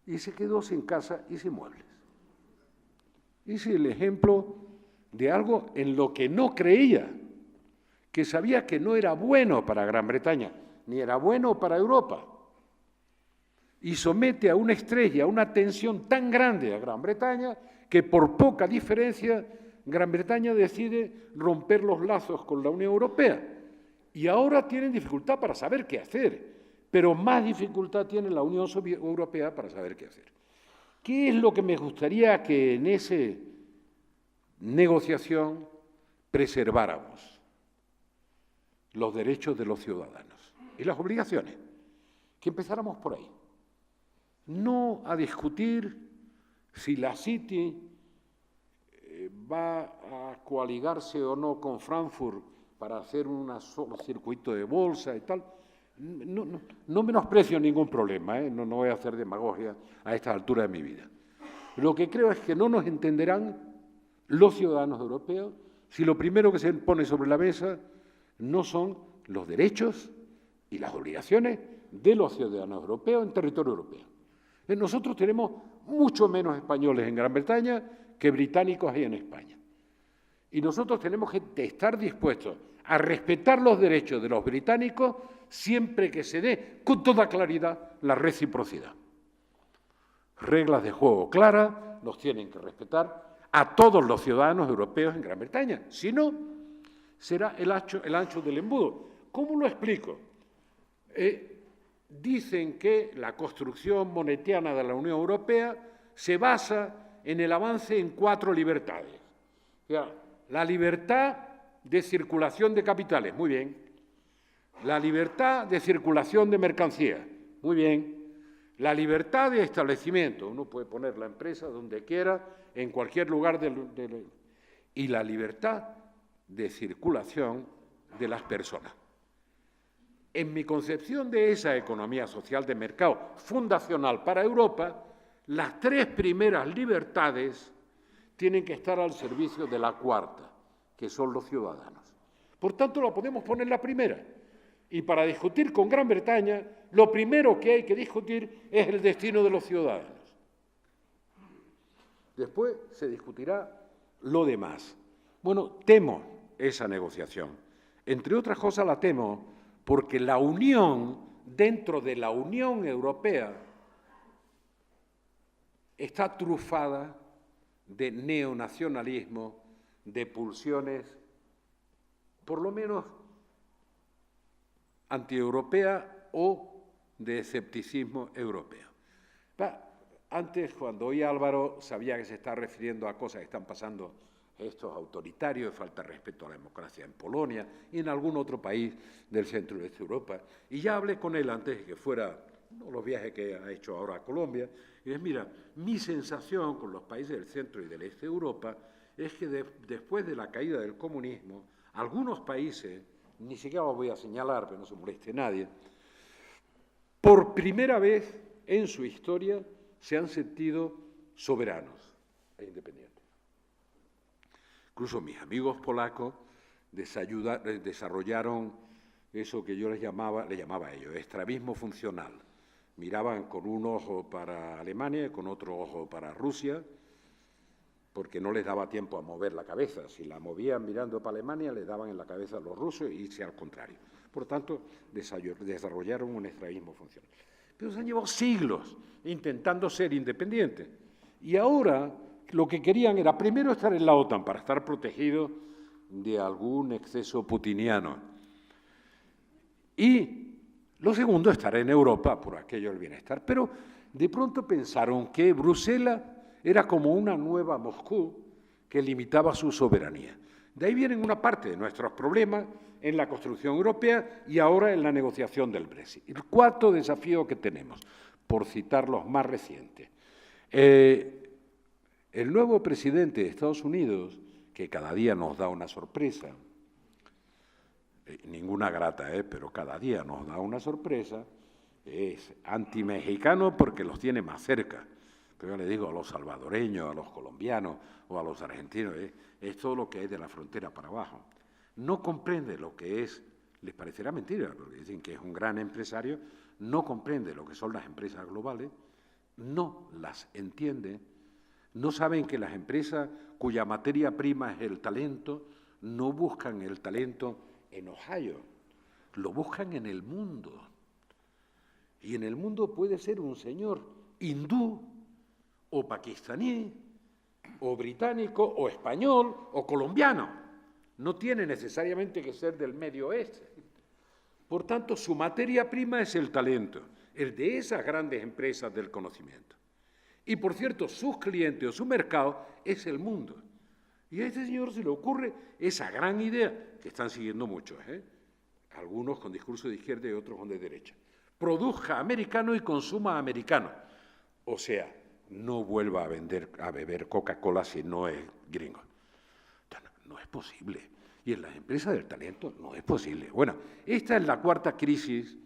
Speaker 3: Y se quedó sin casa y sin muebles. Ese es el ejemplo de algo en lo que no creía, que sabía que no era bueno para Gran Bretaña, ni era bueno para Europa. Y somete a un estrés y a una tensión tan grande a Gran Bretaña que por poca diferencia Gran Bretaña decide romper los lazos con la Unión Europea. Y ahora tienen dificultad para saber qué hacer, pero más dificultad tiene la Unión Europea para saber qué hacer. ¿Qué es lo que me gustaría que en esa negociación preserváramos? Los derechos de los ciudadanos y las obligaciones. Que empezáramos por ahí. No a discutir si la City va a coaligarse o no con Frankfurt para hacer un solo circuito de bolsa y tal. No menosprecio ningún problema, no voy a hacer demagogia a esta altura de mi vida. Lo que creo es que no nos entenderán los ciudadanos europeos si lo primero que se pone sobre la mesa no son los derechos y las obligaciones de los ciudadanos europeos en territorio europeo. Nosotros tenemos mucho menos españoles en Gran Bretaña que británicos hay en España. Y nosotros tenemos que estar dispuestos a respetar los derechos de los británicos siempre que se dé con toda claridad la reciprocidad. Reglas de juego claras nos tienen que respetar a todos los ciudadanos europeos en Gran Bretaña. Si no, será el ancho del embudo. ¿Cómo lo explico? Dicen que la construcción monetiana de la Unión Europea se basa en el avance en 4 libertades. O sea, la libertad de circulación de capitales, muy bien. La libertad de circulación de mercancías, muy bien. La libertad de establecimiento, uno puede poner la empresa donde quiera, en cualquier lugar y la libertad de circulación de las personas. En mi concepción de esa economía social de mercado fundacional para Europa, las 3 primeras libertades tienen que estar al servicio de la cuarta, que son los ciudadanos. Por tanto, la podemos poner la primera. Y para discutir con Gran Bretaña, lo primero que hay que discutir es el destino de los ciudadanos. Después se discutirá lo demás. Bueno, temo esa negociación. Entre otras cosas la temo porque la Unión, dentro de la Unión Europea, está trufada de neonacionalismo, de pulsiones, por lo menos antieuropea o de escepticismo europeo. Antes, cuando oí a Álvaro, sabía que se está refiriendo a cosas que están pasando estos autoritarios, de falta de respeto a la democracia en Polonia y en algún otro país del centro y este de Europa. Y ya hablé con él antes de que fuera los viajes que ha hecho ahora a Colombia. Y es, mira, mi sensación con los países del centro y del este de Europa es que después de la caída del comunismo, algunos países ni siquiera lo voy a señalar, pero no se moleste nadie, por primera vez en su historia se han sentido soberanos e independientes. Incluso mis amigos polacos desarrollaron eso que yo le llamaba a ellos, estrabismo funcional. Miraban con un ojo para Alemania y con otro ojo para Rusia, porque no les daba tiempo a mover la cabeza. Si la movían mirando para Alemania, les daban en la cabeza a los rusos y sea al contrario. Por tanto, desarrollaron un estrabismo funcional. Pero se han llevado siglos intentando ser independientes. Y ahora lo que querían era primero estar en la OTAN para estar protegidos de algún exceso putiniano. Y lo segundo, estar en Europa por aquello del bienestar. Pero de pronto pensaron que Bruselas era como una nueva Moscú que limitaba su soberanía. De ahí vienen una parte de nuestros problemas en la construcción europea y ahora en la negociación del Brexit. El cuarto desafío que tenemos, por citar los más recientes. El nuevo presidente de Estados Unidos, que cada día nos da una sorpresa, ninguna grata, pero cada día nos da una sorpresa, es antimexicano porque los tiene más cerca. Pero yo le digo a los salvadoreños, a los colombianos o a los argentinos, es todo lo que hay de la frontera para abajo. No comprende lo que es, les parecerá mentira, porque dicen que es un gran empresario, no comprende lo que son las empresas globales, no las entiende, no saben que las empresas cuya materia prima es el talento, no buscan el talento en Ohio, lo buscan en el mundo. Y en el mundo puede ser un señor hindú, o pakistaní, o británico, o español, o colombiano. No tiene necesariamente que ser del Medio Oeste. Por tanto, su materia prima es el talento, el de esas grandes empresas del conocimiento. Y, por cierto, sus clientes o su mercado es el mundo. Y a este señor se le ocurre esa gran idea, que están siguiendo muchos, algunos con discurso de izquierda y otros con de derecha. Produzca americano y consuma americano. O sea, no vuelva a beber Coca-Cola si no es gringo. No es posible. Y en las empresas del talento no es posible. Bueno, esta es la cuarta crisis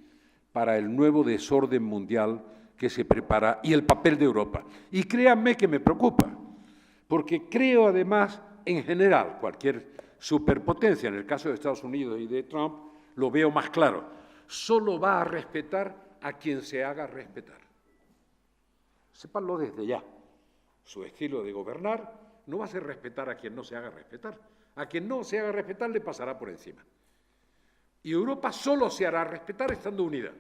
Speaker 3: para el nuevo desorden mundial que se prepara y el papel de Europa. Y créanme que me preocupa, porque creo además, en general, cualquier superpotencia, en el caso de Estados Unidos y de Trump, lo veo más claro, solo va a respetar a quien se haga respetar. Sépanlo desde ya. Su estilo de gobernar no va a ser respetar a quien no se haga respetar. A quien no se haga respetar le pasará por encima. Y Europa solo se hará respetar estando unida.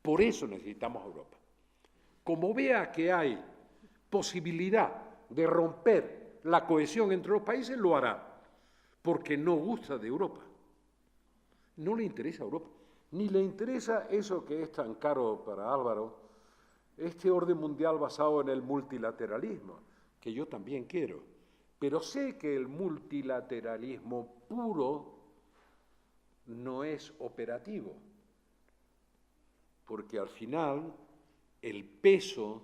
Speaker 3: Por eso necesitamos a Europa. Como vea que hay posibilidad de romper la cohesión entre los países, lo hará, porque no gusta de Europa. No le interesa a Europa. Ni le interesa eso que es tan caro para Álvaro, este orden mundial basado en el multilateralismo, que yo también quiero. Pero sé que el multilateralismo puro no es operativo, porque al final el peso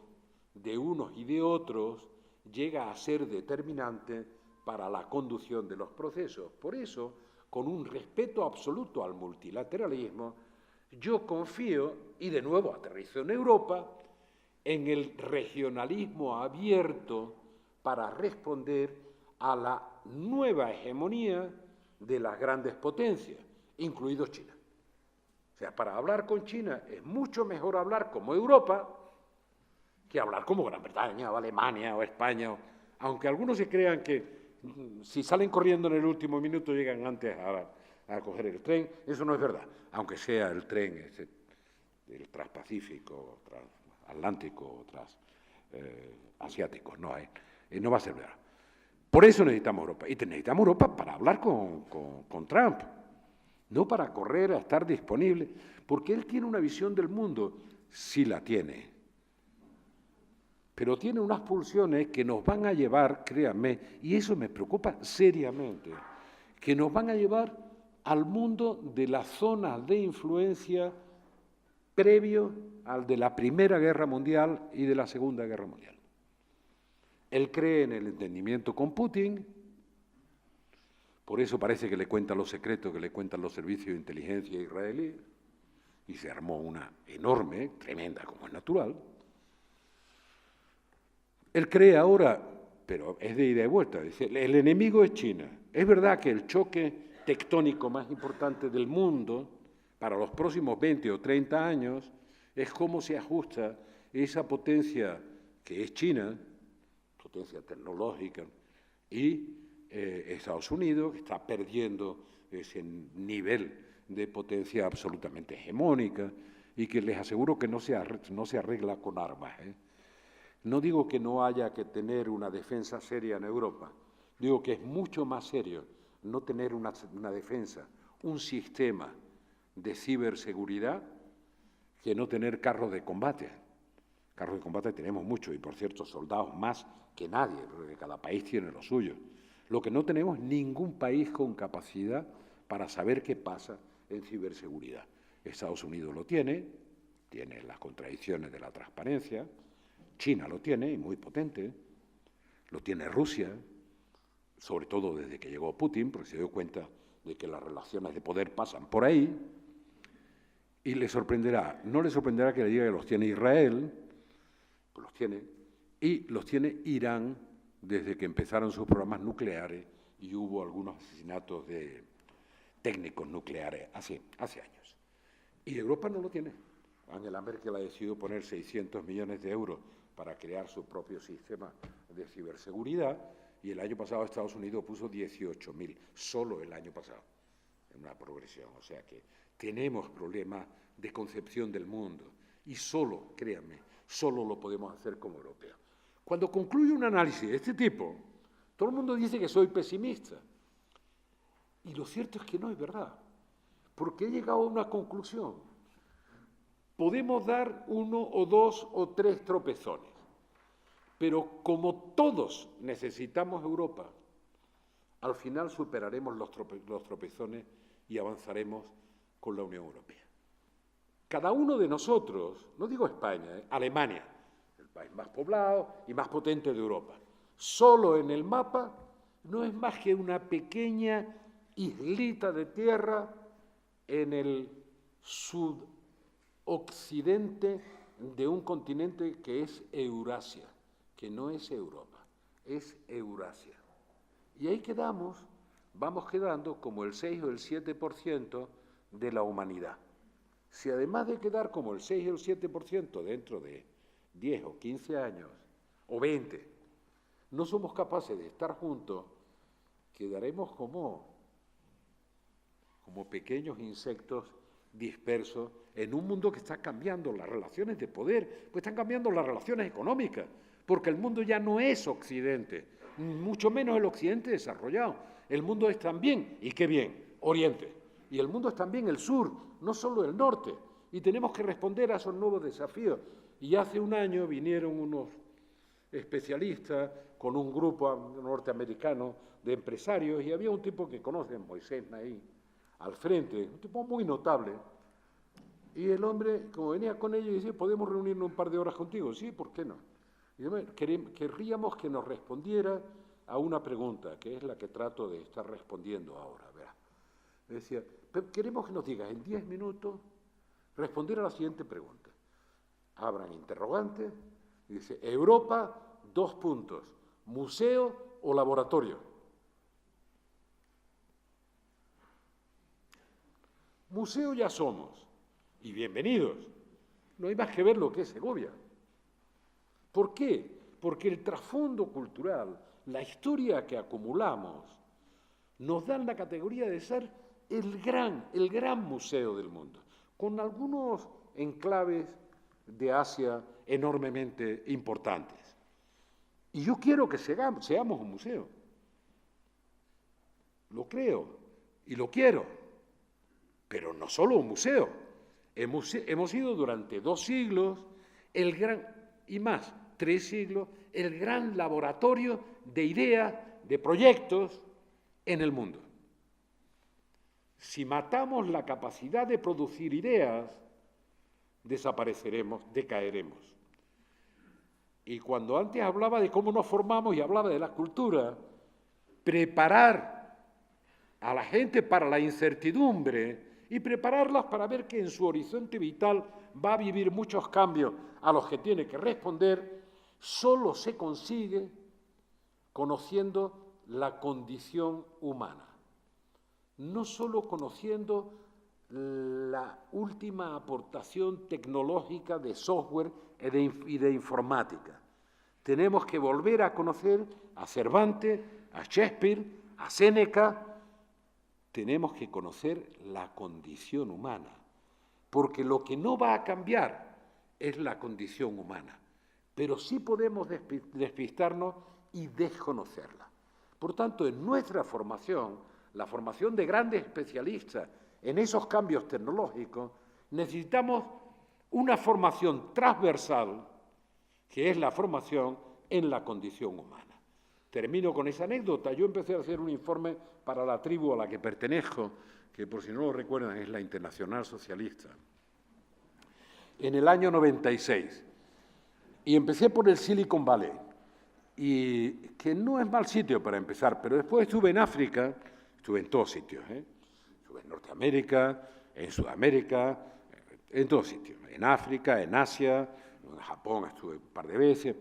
Speaker 3: de unos y de otros llega a ser determinante para la conducción de los procesos. Por eso, con un respeto absoluto al multilateralismo, yo confío, y de nuevo aterrizo en Europa, en el regionalismo abierto para responder a la nueva hegemonía de las grandes potencias, incluido China. O sea, para hablar con China es mucho mejor hablar como Europa que hablar como Gran Bretaña o Alemania o España, aunque algunos se crean que si salen corriendo en el último minuto llegan antes a coger el tren. Eso no es verdad, aunque sea el tren el transpacífico, transatlántico, asiático, no va a ser verdad. Por eso necesitamos Europa. Y necesitamos Europa para hablar con Trump, no para correr a estar disponible, porque él tiene una visión del mundo, sí la tiene, pero tiene unas pulsiones que nos van a llevar, créanme, y eso me preocupa seriamente, que nos van a llevar al mundo de las zonas de influencia previo al de la Primera Guerra Mundial y de la Segunda Guerra Mundial. Él cree en el entendimiento con Putin Por eso parece que le cuentan los secretos que le cuentan los servicios de inteligencia israelíes, y se armó una enorme, tremenda, como es natural. Él cree ahora, pero es de ida y vuelta, dice, el enemigo es China. Es verdad que el choque tectónico más importante del mundo para los próximos 20 o 30 años es cómo se ajusta esa potencia que es China, potencia tecnológica, y Estados Unidos, que está perdiendo ese nivel de potencia absolutamente hegemónica y que les aseguro que no se arregla con armas. No digo que no haya que tener una defensa seria en Europa, digo que es mucho más serio no tener una defensa, un sistema de ciberseguridad, que no tener carros de combate. Carros de combate tenemos muchos y, por cierto, soldados más que nadie, porque cada país tiene lo suyo. Lo que no tenemos es ningún país con capacidad para saber qué pasa en ciberseguridad. Estados Unidos lo tiene las contradicciones de la transparencia, China lo tiene, y muy potente, lo tiene Rusia, sobre todo desde que llegó Putin, porque se dio cuenta de que las relaciones de poder pasan por ahí, y no le sorprenderá que le diga que los tiene Israel, pues los tiene, y los tiene Irán desde que empezaron sus programas nucleares y hubo algunos asesinatos de técnicos nucleares hace años. Y Europa no lo tiene. Angela Merkel ha decidido poner 600 millones de euros para crear su propio sistema de ciberseguridad, y el año pasado Estados Unidos puso 18.000, solo el año pasado, en una progresión. O sea que tenemos problemas de concepción del mundo, y solo, créanme, solo lo podemos hacer como europeos. Cuando concluyo un análisis de este tipo, todo el mundo dice que soy pesimista, y lo cierto es que no es verdad, porque he llegado a una conclusión. Podemos dar 1 o 2 o 3 tropezones, pero como todos necesitamos Europa, al final superaremos los tropezones y avanzaremos con la Unión Europea. Cada uno de nosotros, no digo España, Alemania, el país más poblado y más potente de Europa, solo en el mapa no es más que una pequeña islita de tierra en el sudoccidente de un continente que es Eurasia, que no es Europa, es Eurasia. Y ahí vamos quedando como el 6 o el 7% de la humanidad. Si además de quedar como el 6 o el 7% dentro de 10 o 15 años, o 20, no somos capaces de estar juntos, quedaremos como pequeños insectos dispersos en un mundo que está cambiando las relaciones de poder, pues están cambiando las relaciones económicas, porque el mundo ya no es Occidente, mucho menos el Occidente desarrollado. El mundo es también, y qué bien, Oriente. Y el mundo es también el sur, no solo el norte. Y tenemos que responder a esos nuevos desafíos. Y hace un año vinieron unos especialistas con un grupo norteamericano de empresarios, y había un tipo que conocen, Moisés Naí, al frente, un tipo muy notable. Y el hombre, como venía con ellos, decía, ¿podemos reunirnos un par de horas contigo? Sí, ¿por qué no? Y querríamos que nos respondiera a una pregunta, que es la que trato de estar respondiendo ahora. ¿Verdad? Decía, queremos que nos digas en 10 minutos responder a la siguiente pregunta. Abran interrogantes, y dice, Europa, 2 puntos, museo o laboratorio. Museo ya somos, y bienvenidos. No hay más que ver lo que es Segovia. ¿Por qué? Porque el trasfondo cultural, la historia que acumulamos, nos dan la categoría de ser el gran museo del mundo, con algunos enclaves de Asia enormemente importantes. Y yo quiero que seamos un museo. Lo creo y lo quiero, pero no solo un museo. Hemos sido durante 2 siglos y más, 3 siglos, el gran laboratorio de ideas, de proyectos en el mundo. Si matamos la capacidad de producir ideas, desapareceremos, decaeremos. Y cuando antes hablaba de cómo nos formamos y hablaba de la cultura, preparar a la gente para la incertidumbre y prepararlas para ver que en su horizonte vital va a vivir muchos cambios a los que tiene que responder, solo se consigue conociendo la condición humana. No solo conociendo la última aportación tecnológica de software y de informática. Tenemos que volver a conocer a Cervantes, a Shakespeare, a Séneca. Tenemos que conocer la condición humana, porque lo que no va a cambiar es la condición humana, pero sí podemos despistarnos y desconocerla. Por tanto, en nuestra formación, la formación de grandes especialistas en esos cambios tecnológicos, necesitamos una formación transversal, que es la formación en la condición humana. Termino con esa anécdota. Yo empecé a hacer un informe para la tribu a la que pertenezco, que por si no lo recuerdan es la Internacional Socialista, en el año 96. Y empecé por el Silicon Valley, y que no es mal sitio para empezar, pero después estuve en África, estuve en todos sitios, estuve en Norteamérica, en Sudamérica, en todos sitios, en África, en Asia, en Japón estuve un par de veces.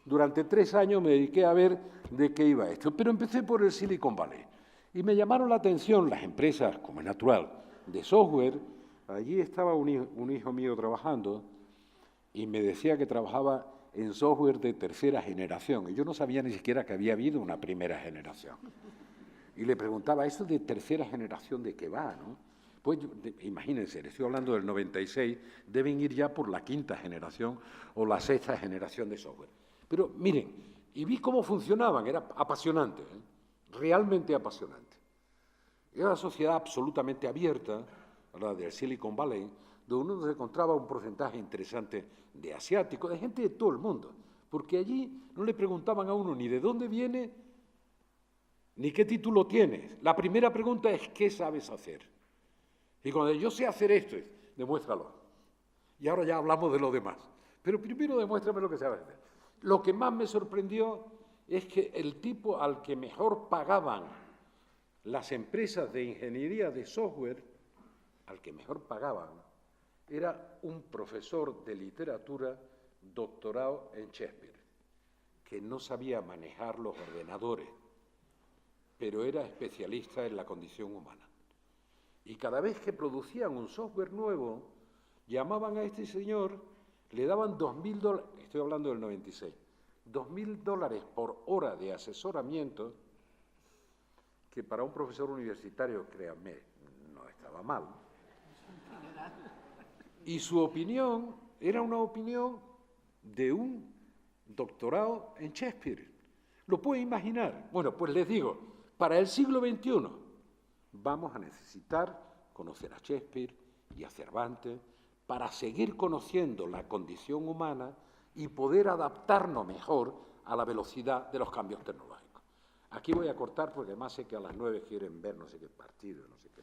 Speaker 3: Durante 3 años me dediqué a ver de qué iba esto, pero empecé por el Silicon Valley. Y me llamaron la atención las empresas, como es natural, de software. Allí estaba un hijo mío trabajando y me decía que trabajaba en software de tercera generación. Y yo no sabía ni siquiera que había habido una primera generación. Y le preguntaba, ¿eso de tercera generación de qué va, no? Pues imagínense, estoy hablando del 96, deben ir ya por la 5ª generación o la 6ª generación de software. Pero miren, y vi cómo funcionaban, era apasionante, realmente apasionante. Era una sociedad absolutamente abierta, la del Silicon Valley, donde uno se encontraba un porcentaje interesante de asiáticos, de gente de todo el mundo, porque allí no le preguntaban a uno ni de dónde viene, ni qué título tienes. La primera pregunta es, ¿qué sabes hacer? Y cuando yo sé hacer esto, demuéstralo. Y ahora ya hablamos de lo demás. Pero primero demuéstrame lo que sabes hacer. Lo que más me sorprendió es que el tipo al que mejor pagaban las empresas de ingeniería de software, al que mejor pagaban, era un profesor de literatura doctorado en Shakespeare, que no sabía manejar los ordenadores, pero era especialista en la condición humana. Y cada vez que producían un software nuevo, llamaban a este señor, le daban $2.000, estoy hablando del 96, $2.000 por hora de asesoramiento, que para un profesor universitario, créanme, no estaba mal. Y su opinión era una opinión de un doctorado en Shakespeare. ¿Lo puede imaginar? Bueno, pues les digo, para el siglo XXI vamos a necesitar conocer a Shakespeare y a Cervantes para seguir conociendo la condición humana y poder adaptarnos mejor a la velocidad de los cambios tecnológicos. Aquí voy a cortar porque además sé que a las 9 quieren ver no sé qué partido, no sé qué.